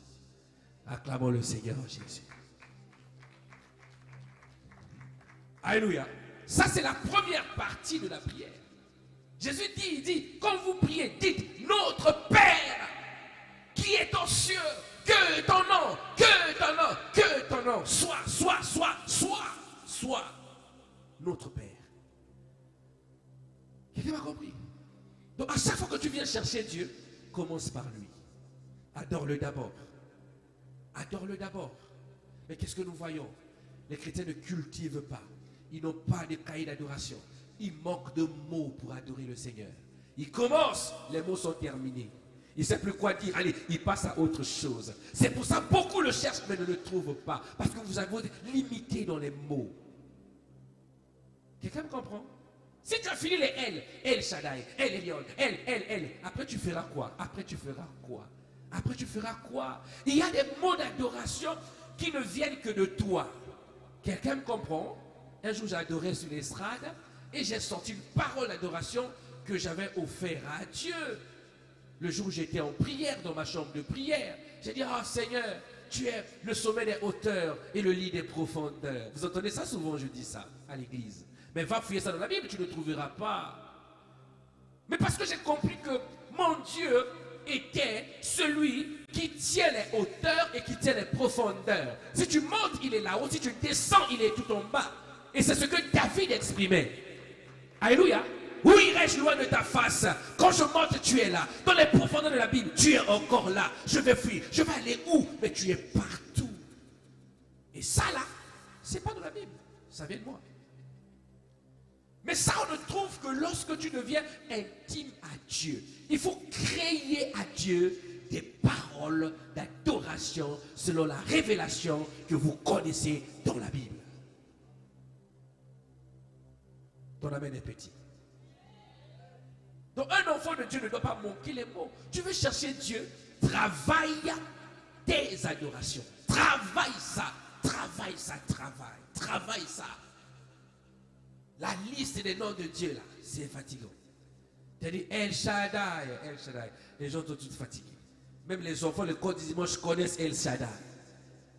Acclamons le Seigneur Jésus. Alléluia. Ça, c'est la première partie de la prière. Jésus dit, il dit, quand vous priez, dites, notre Père qui est aux cieux, que ton nom, que ton nom, que ton nom soit notre Père. Quelqu'un m'a compris? Donc à chaque fois que tu viens chercher Dieu, commence par lui. Adore-le d'abord. Adore-le d'abord. Mais qu'est-ce que nous voyons? Les chrétiens ne cultivent pas. Ils n'ont pas de cahier d'adoration. Il manque de mots pour adorer le Seigneur. Il commence, les mots sont terminés. Il ne sait plus quoi dire. Allez, il passe à autre chose. C'est pour ça que beaucoup le cherchent mais ne le trouvent pas. Parce que vous avez limité dans les mots. Quelqu'un me comprend? Si tu as fini les El Shaddai, El Elyon, El, après tu feras quoi? Après tu feras quoi? Après tu feras quoi? Il y a des mots d'adoration qui ne viennent que de toi. Quelqu'un me comprend? Un jour j'ai adoré sur l'estrade et j'ai sorti une parole d'adoration que j'avais offert à Dieu. Le jour où j'étais en prière dans ma chambre de prière, j'ai dit, oh Seigneur, tu es le sommet des hauteurs et le lit des profondeurs. Vous entendez ça souvent, je dis ça à l'église. Mais va fouiller ça dans la Bible, tu ne le trouveras pas. Mais parce que j'ai compris que mon Dieu était celui qui tient les hauteurs et qui tient les profondeurs. Si tu montes, il est là-haut. Si tu descends, il est tout en bas. Et c'est ce que David exprimait. Alléluia. Où irai-je loin de ta face? Quand je monte, tu es là. Dans les profondeurs de la Bible, tu es encore là. Je vais fuir. Je vais aller où? Mais tu es partout. Et ça là, c'est pas de la Bible. Ça vient de moi. Mais ça, on ne trouve que lorsque tu deviens intime à Dieu. Il faut créer à Dieu des paroles d'adoration selon la révélation que vous connaissez dans la Bible. Ton amen est petit. Donc un enfant de Dieu ne doit pas manquer les mots. Tu veux chercher Dieu, travaille tes adorations. Travaille ça, travaille ça, travaille ça. La liste des noms de Dieu là, c'est fatigant. Tu as dit El Shaddai, El Shaddai. Les gens sont tous fatigués. Même les enfants, le code du dimanche connaissent El Shaddai.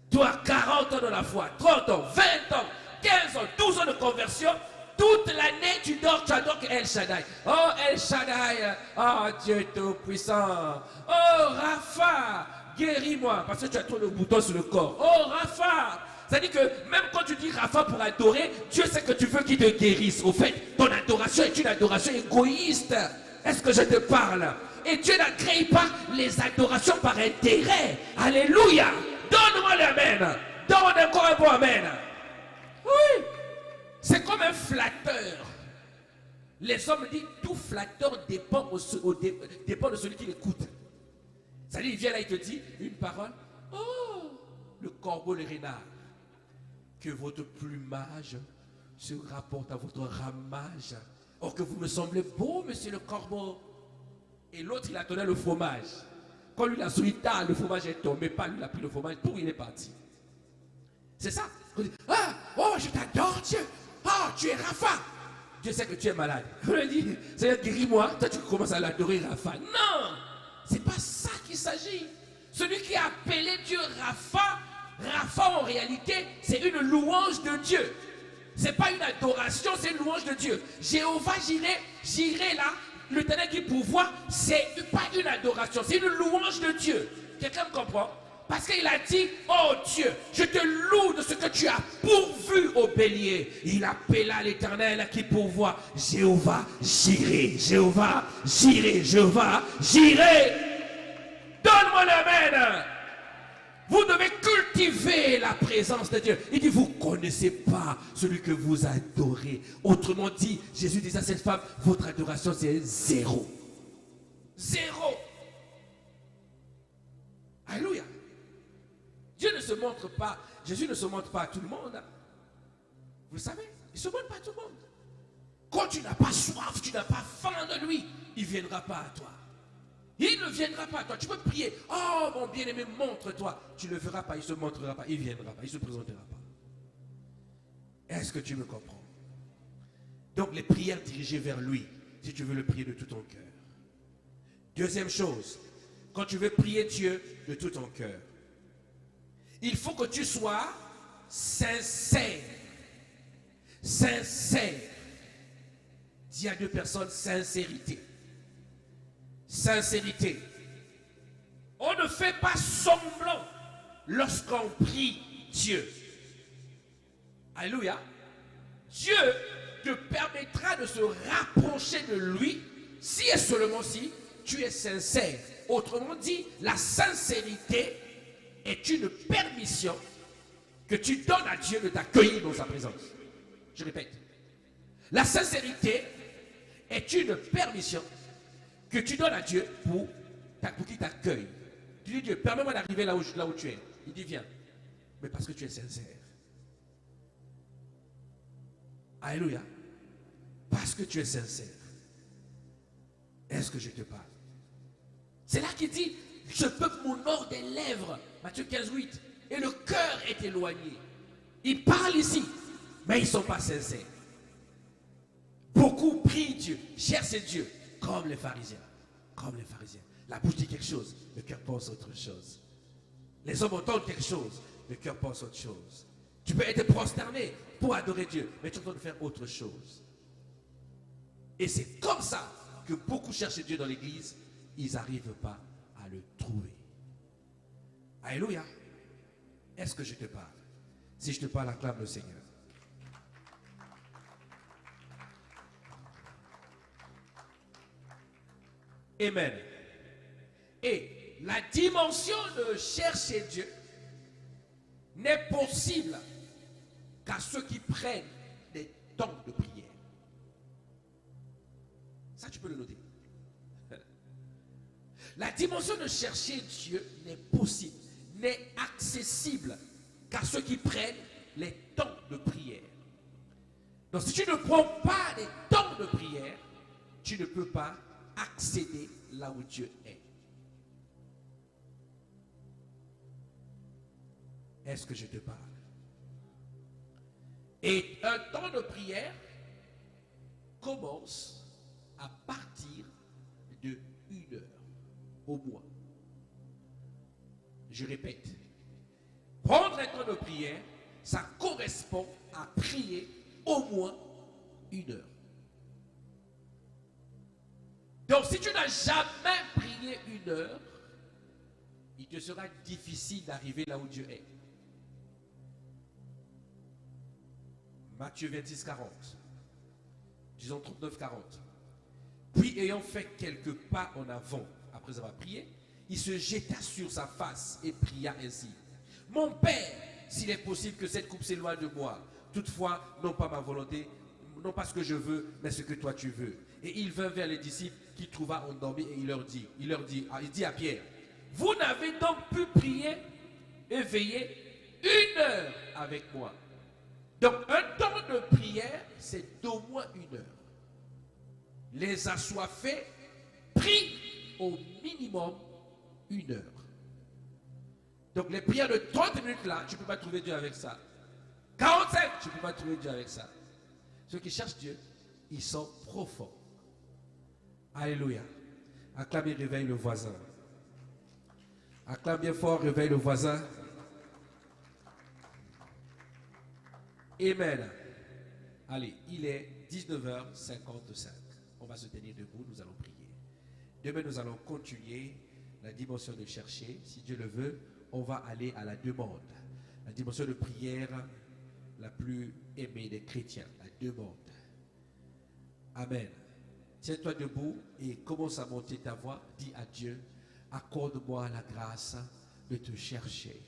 Toi, 40 ans dans la foi, 30 ans, 20 ans, 15 ans, 12 ans de conversion, toute l'année tu dors, tu adores El Shaddai. Oh El Shaddai, oh Dieu tout-puissant. Oh Rapha, guéris-moi. Parce que tu as trop de boutons sur le corps. Oh Rapha. C'est-à-dire que même quand tu dis Rapha pour adorer, Dieu sait que tu veux qu'il te guérisse. Au fait, ton adoration est une adoration égoïste. Est-ce que je te parle? Et Dieu n'a créé pas les adorations par intérêt. Alléluia. Donne-moi l'amen. Donne encore un bon amen. Oui. C'est comme un flatteur. Les hommes disent tout flatteur dépend de celui qui l'écoute. C'est-à-dire, il vient là, il te dit une parole. Oh, le corbeau, le renard. Que votre plumage se rapporte à votre ramage. Or que vous me semblez beau, monsieur le corbeau. Et l'autre, il a donné le fromage. Quand lui, il a souris tard, le fromage est tombé. Pas lui, il a pris le fromage, tout, il est parti. C'est ça. Ah, oh, je t'adore, Dieu. Ah, tu es Rapha. Dieu sait que tu es malade. On lui dit, Seigneur, guéris-moi. Toi, tu commences à l'adorer, Rapha. Non, c'est pas ça qu'il s'agit. Celui qui a appelé Dieu Rapha, Rapha en réalité, c'est une louange de Dieu. C'est pas une adoration, c'est une louange de Dieu. Jéhovah, j'irai là. L'Éternel qui pourvoit, c'est pas une adoration, c'est une louange de Dieu. Quelqu'un me comprend? Parce qu'il a dit, oh Dieu, je te loue de ce que tu as pourvu vue au bélier. Il appela l'Éternel qui pourvoit. Jéhovah, j'irai. Jéhovah, j'irai. Jéhovah, j'irai. Donne-moi l'amen. Vous devez cultiver la présence de Dieu. Il dit, vous ne connaissez pas celui que vous adorez. Autrement dit, Jésus disait à cette femme, votre adoration c'est zéro. Zéro. Alléluia. Dieu ne se montre pas, Jésus ne se montre pas à tout le monde. Vous le savez, il ne se montre pas à tout le monde. Quand tu n'as pas soif, tu n'as pas faim de lui, il ne viendra pas à toi. Il ne viendra pas à toi. Tu peux prier. Oh mon bien-aimé, montre-toi. Tu ne le verras pas, il ne se montrera pas, il ne viendra pas, il ne se présentera pas. Est-ce que tu me comprends? Donc les prières dirigées vers lui, si tu veux le prier de tout ton cœur. Deuxième chose, quand tu veux prier Dieu de tout ton cœur, il faut que tu sois sincère. Sincère. Dis à deux personnes, sincérité. Sincérité. On ne fait pas semblant lorsqu'on prie Dieu. Alléluia. Dieu te permettra de se rapprocher de lui si et seulement si tu es sincère. Autrement dit, la sincérité est une permission que tu donnes à Dieu de t'accueillir dans sa présence. Je répète. La sincérité est une permission que tu donnes à Dieu pour qu'il t'accueille. Tu dis, Dieu, permets-moi d'arriver là où tu es. Il dit, viens. Mais parce que tu es sincère. Alléluia. Parce que tu es sincère. Est-ce que je te parle? C'est là qu'il dit, ce peuple m'honore des lèvres. Matthieu 15, 8. Et le cœur est éloigné. Il parle ici, mais ils ne sont pas sincères. Beaucoup prient Dieu, cherchent Dieu, comme les pharisiens. Comme les pharisiens. La bouche dit quelque chose, le cœur pense autre chose. Les hommes entendent quelque chose, le cœur pense autre chose. Tu peux être prosterné pour adorer Dieu, mais tu es en train de faire autre chose. Et c'est comme ça que beaucoup cherchent Dieu dans l'église, ils n'arrivent pas à le trouver. Alléluia. Est-ce que je te parle? Si je te parle, acclame le Seigneur. Amen. Et la dimension de chercher Dieu n'est possible qu'à ceux qui prennent des temps de prière. Ça, tu peux le noter. La dimension de chercher Dieu n'est possible, n'est accessible qu'à ceux qui prennent les temps de prière. Donc si tu ne prends pas les temps de prière, tu ne peux pas accéder là où Dieu est. Est-ce que je te parle? Et un temps de prière commence à partir de 1 heure au moins. Je répète, prendre un temps de prière, ça correspond à prier au moins 1 heure. Donc si tu n'as jamais prié 1 heure, il te sera difficile d'arriver là où Dieu est. Matthieu 26, 40. Disons 39, 40. Puis ayant fait quelques pas en avant, après avoir prié, il se jeta sur sa face et pria ainsi. Mon Père, s'il est possible que cette coupe s'éloigne de moi, toutefois, non pas ma volonté, non pas ce que je veux, mais ce que toi tu veux. Et il vint vers les disciples qu'il trouva endormis et il dit à Pierre, vous n'avez donc pu prier et veiller 1 heure avec moi. Donc un temps de prière, c'est d'au moins 1 heure. Les assoiffés prient au minimum 1 heure. Donc les prières de 30 minutes là, tu ne peux pas trouver Dieu avec ça. 45, tu ne peux pas trouver Dieu avec ça. Ceux qui cherchent Dieu, ils sont profonds. Alléluia. Acclame et réveille le voisin. Acclame bien fort, réveille le voisin. Amen. Allez, il est 19h55. On va se tenir debout, nous allons prier. Demain, nous allons continuer la dimension de chercher. Si Dieu le veut, on va aller à la demande. La dimension de prière, la plus aimée des chrétiens, la demande. Amen. Tiens-toi debout et commence à monter ta voix. Dis à Dieu, accorde-moi la grâce de te chercher.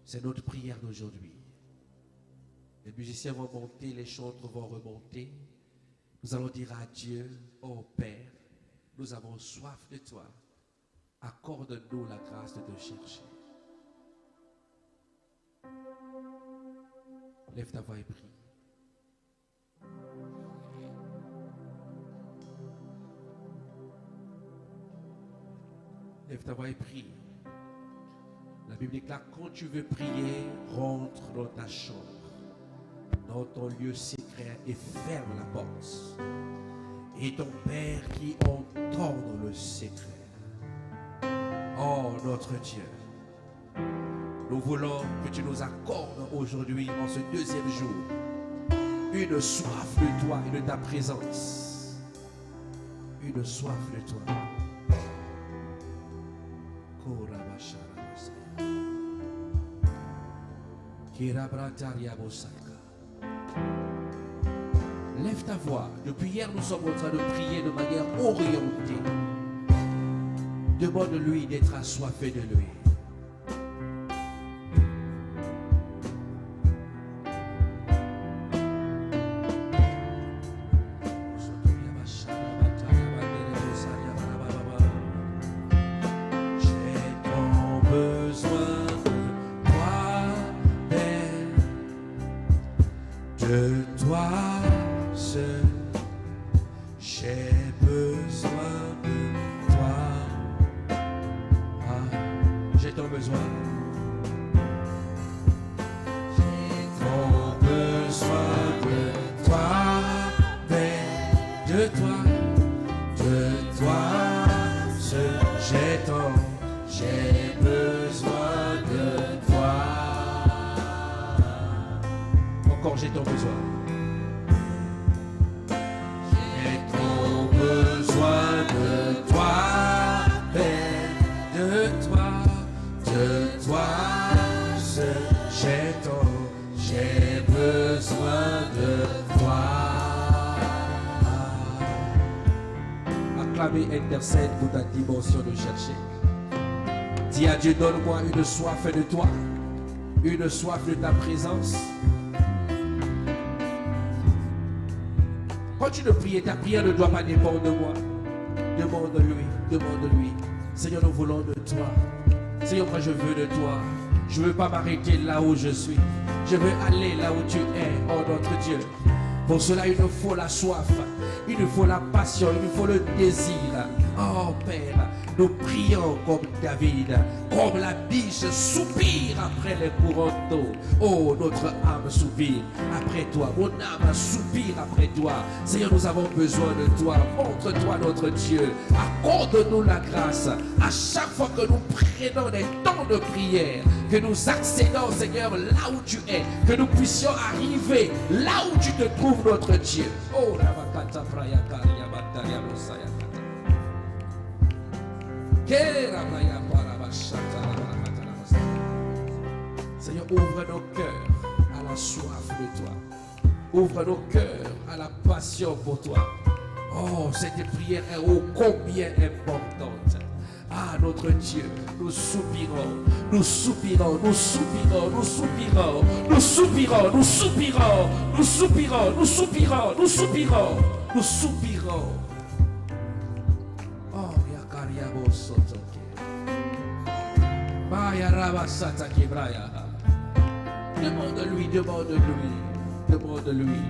C'est notre prière d'aujourd'hui. Les musiciens vont monter, les chantres vont remonter. Nous allons dire à Dieu, oh Père, nous avons soif de toi. Accorde-nous la grâce de te chercher. Lève ta voix et prie. Lève ta voix et prie. La Bible déclare, quand tu veux prier, rentre dans ta chambre, dans ton lieu secret et ferme la porte. Et ton Père qui entend dans le secret. Oh notre Dieu, nous voulons que tu nous accordes aujourd'hui, en ce deuxième jour, une soif de toi et de ta présence. Une soif de toi. Lève ta voix. Depuis hier, nous sommes en train de prier de manière orientée. Demande-lui d'être assoiffé de lui. Intercède pour ta dimension de chercher. Dis à Dieu, donne-moi une soif de toi, une soif de ta présence. Quand tu ne pries, ta prière ne doit pas dépendre de moi. Demande-lui, demande-lui. Seigneur, nous voulons de toi. Seigneur, moi je veux de toi. Je ne veux pas m'arrêter là où je suis. Je veux aller là où tu es, oh notre Dieu. Pour cela, il nous faut la soif, il nous faut la passion, il nous faut le désir. Oh Père, nous prions comme David, comme la biche soupire après les courants d'eau. Oh, notre âme soupire après toi, mon âme soupire après toi. Seigneur, nous avons besoin de toi. Montre-toi notre Dieu. Accorde-nous la grâce à chaque fois que nous prenons des temps de prière, que nous accédons, Seigneur, là où tu es, que nous puissions arriver là où tu te trouves, notre Dieu. Oh, Seigneur, ouvre nos cœurs à la soif de toi. Ouvre nos cœurs à la passion pour toi. Oh, cette prière est ô combien importante. Ah, notre Dieu, nous soupirons, nous soupirons, nous soupirons, nous soupirons, nous soupirons, nous soupirons, nous soupirons, nous soupirons, nous soupirons, nous soupirons. Oh, Yakariabo Sotoke. Maya Rabasata Kibraya. Demande-lui, demande-lui, demande-lui.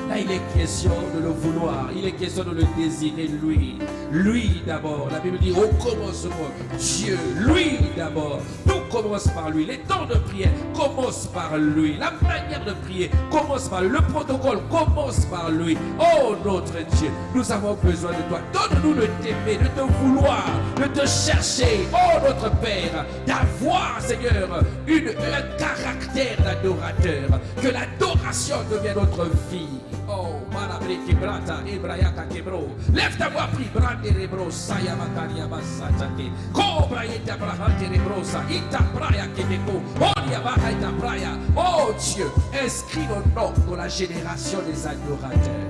Là, il est question de le vouloir, il est question de le désirer, lui. Lui d'abord. La Bible dit au commencement, Dieu, lui d'abord. Tout commence par lui. Les temps de prière commencent par lui. La manière de prier commence par lui. Le protocole commence par lui. Oh notre Dieu, nous avons besoin de toi. Donne-nous de t'aimer, de te vouloir, de te chercher. Oh notre Père, d'avoir, Seigneur, un caractère d'adorateur. Que l'adoration devienne notre vie. Oh, Marabriki Brata, Ibrayaka Kebro. Lève ta voix, prie, Brande Rebro, Saya Makaria Basatake. Cobra Ita Brahante Rebrosa, Ita Braya Kebeko, Oria Bahaita Braya. Oh Dieu, inscris nos noms dans la génération des adorateurs.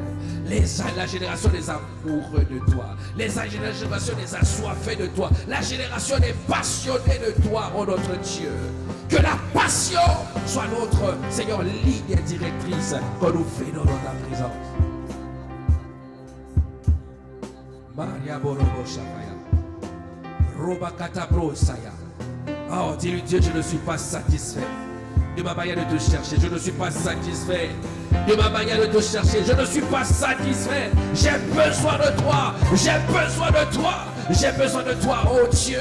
La génération des amoureux de toi, la génération des assoiffés de toi, la génération des passionnés de toi, oh notre Dieu. Que la passion soit notre, Seigneur, ligne directrice quand nous venons dans ta présence. Maria Borobo Shakaya, Robakata Bro Saya. Oh, dis-lui Dieu, je ne suis pas satisfait de ma manière de te chercher, je ne suis pas satisfait de ma manière de te chercher, je ne suis pas satisfait. J'ai besoin de toi, j'ai besoin de toi, j'ai besoin de toi, oh Dieu.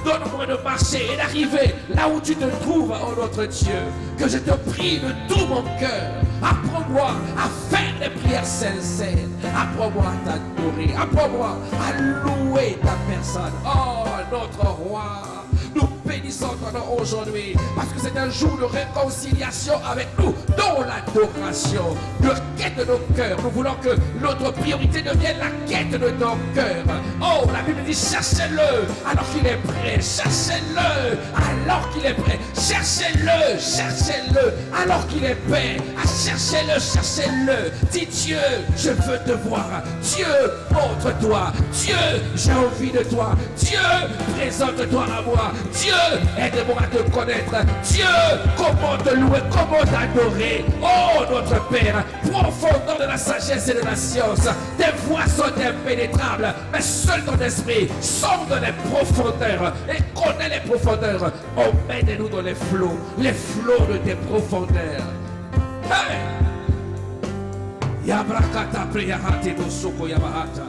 Donne-moi de marcher et d'arriver là où tu te trouves, oh notre Dieu. Que je te prie de tout mon cœur. Apprends-moi à faire des prières sincères. Apprends-moi à t'adorer. Apprends-moi à louer ta personne. Oh notre roi. Nous bénissons ton nom aujourd'hui parce que c'est un jour de réconciliation avec nous dans l'adoration, de quête de nos cœurs. Nous voulons que notre priorité devienne la quête de nos cœurs. Oh, la Bible dit cherchez-le alors qu'il est prêt. Cherchez-le alors qu'il est prêt. Cherchez-le, cherchez-le alors qu'il est prêt. Cherchez-le, cherchez-le. Dis Dieu, je veux te voir. Dieu, montre-toi. Dieu, j'ai envie de toi. Dieu, présente-toi à moi. Dieu, aide-moi à te connaître. Dieu, comment te louer, comment t'adorer. Oh notre Père, profondeur de la sagesse et de la science. Tes voies sont impénétrables, mais seul ton esprit sonde dans les profondeurs et connaît les profondeurs. Emmène-nous dans les flots de tes profondeurs. Hey! Yabrakata priyahate bosoko yabahata.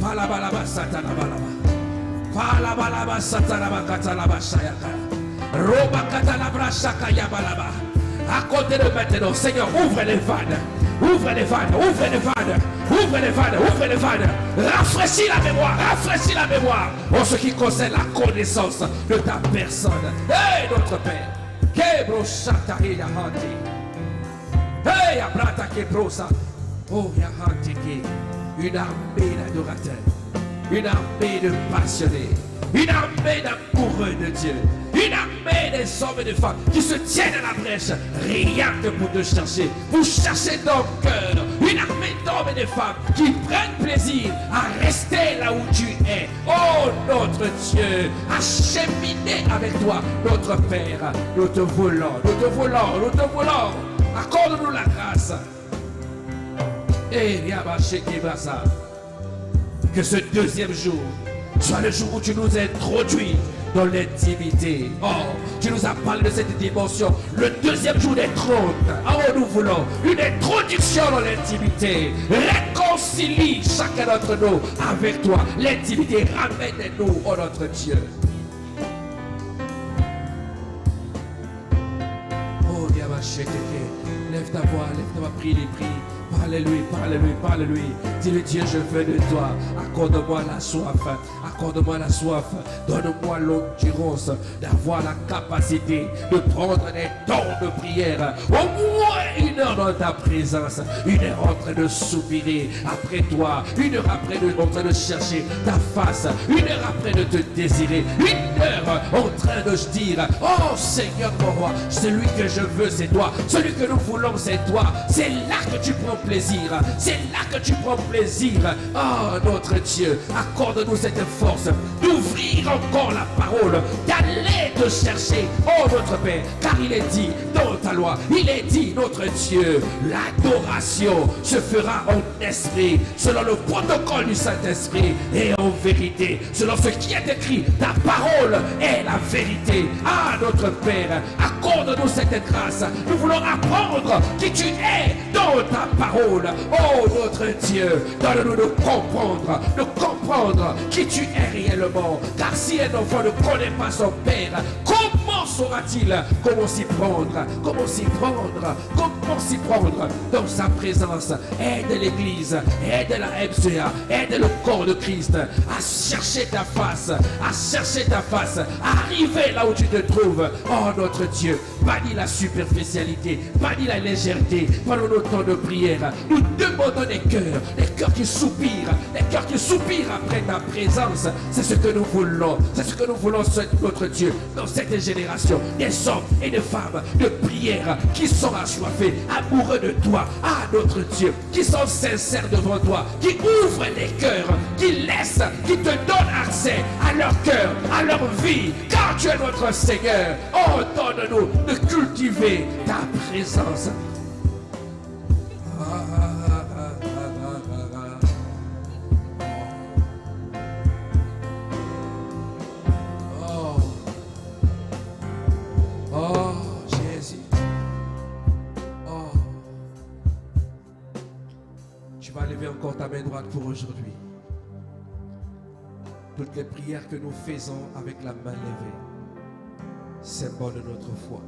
Palabalaba satana balaba. Palabalaba satana bakata laba shayaka. Roba kata labra shaka yabalaba. À côté de maintenant, Seigneur, ouvre les vannes. Ouvre les vannes, ouvre les vannes, ouvre les vannes, ouvre les vannes. Rafraîchis la mémoire, rafraîchis la mémoire. En ce qui concerne la connaissance de ta personne. Hey, notre Père. Kebro shatahi yahati. Hey, abrata kebrosa. Oh, yahati ki. Une armée d'adorateurs. Une armée de passionnés. Une armée d'amoureux de Dieu. Une armée des hommes et des femmes qui se tiennent à la brèche, rien que pour te chercher, pour chercher ton cœur. Une armée d'hommes et de femmes qui prennent plaisir à rester là où tu es. Oh notre Dieu, à cheminer avec toi, notre Père. Nous te voulons, nous te voulons, nous te voulons. Accorde-nous la grâce. Et que ce deuxième jour soit le jour où tu nous introduis dans l'intimité. Oh, tu nous as parlé de cette dimension. Le deuxième jour des trônes. Oh, nous voulons une introduction dans l'intimité. Réconcilie chacun d'entre nous avec toi. L'intimité, ramène-nous, oh notre Dieu. Oh, lève ta voix, prie les prix. Parle-lui, parle-lui, parle-lui. Dis-lui, Dieu, je veux de toi. Accorde-moi la soif. Accorde-moi la soif. Donne-moi l'endurance d'avoir la capacité de prendre des temps de prière. Au moins 1 heure dans ta présence. 1 heure en train de soupirer après toi. 1 heure après en train de chercher ta face. 1 heure après de te désirer. 1 heure en train de dire, oh Seigneur mon roi, celui que je veux c'est toi. Celui que nous voulons c'est toi. C'est là que tu prends plaisir, c'est là que tu prends plaisir. Oh notre Dieu, accorde-nous cette force d'ouvrir encore la parole, d'aller te chercher, oh notre Père, car il est dit dans ta loi, il est dit notre Dieu, l'adoration se fera en esprit, selon le protocole du Saint-Esprit et en vérité, selon ce qui est écrit, ta parole est la vérité. Ah notre Père, accorde-nous cette grâce, nous voulons apprendre qui tu es dans ta parole. Oh notre Dieu, donne-nous de comprendre qui tu es réellement. Car si un enfant ne connaît pas son Père, comment saura-t-il comment s'y prendre? Comment s'y prendre? Comment s'y prendre dans sa présence? Aide l'Église, aide la MCA, aide le corps de Christ à chercher ta face, à chercher ta face, à arriver là où tu te trouves. Oh notre Dieu, bannis la superficialité, bannis la légèreté pendant nos temps de prière. Nous demandons des cœurs qui soupirent, après ta présence. C'est ce que nous voulons, notre Dieu, dans cette génération, des hommes et des femmes de prière qui sont assoiffés, amoureux de toi, notre Dieu, qui sont sincères devant toi, qui ouvrent les cœurs, qui te donnent accès à leur cœur, à leur vie, car tu es notre Seigneur. Oh, donne-nous de cultiver ta présence. Oh, Jésus. Oh. Tu vas lever encore ta main droite pour aujourd'hui. Toutes les prières que nous faisons avec la main levée, symbole de notre foi.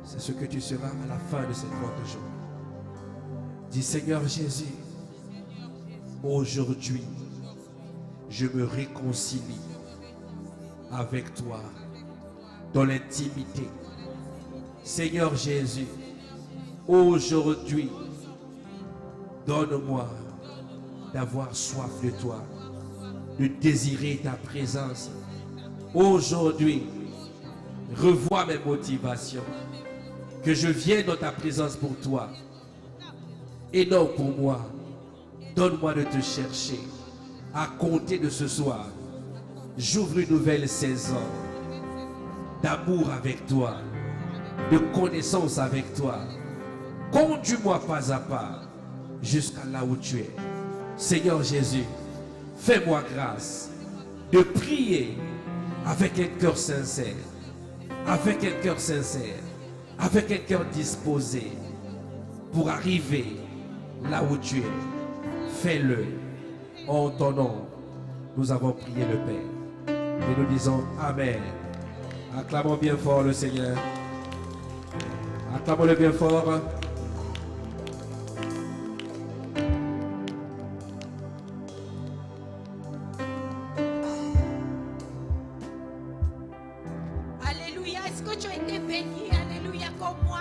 C'est ce que tu seras à la fin de ces 30 jours. Dis, Seigneur Jésus, aujourd'hui, je me réconcilie avec toi dans l'intimité. Seigneur Jésus, aujourd'hui, donne-moi d'avoir soif de toi, de désirer ta présence. Aujourd'hui, revois mes motivations, que je vienne dans ta présence pour toi et non pour moi. Donne-moi de te chercher. À compter de ce soir, j'ouvre une nouvelle saison d'amour avec toi, de connaissance avec toi. Conduis-moi pas à pas jusqu'à là où tu es. Seigneur Jésus, fais-moi grâce de prier avec un cœur sincère, avec un cœur sincère, avec un cœur disposé pour arriver là où tu es. Fais-le. En ton nom, nous avons prié le Père. Et nous disons Amen. Acclamons bien fort le Seigneur. Acclamons-le bien fort. Alléluia. Est-ce que tu as été béni? Alléluia comme moi.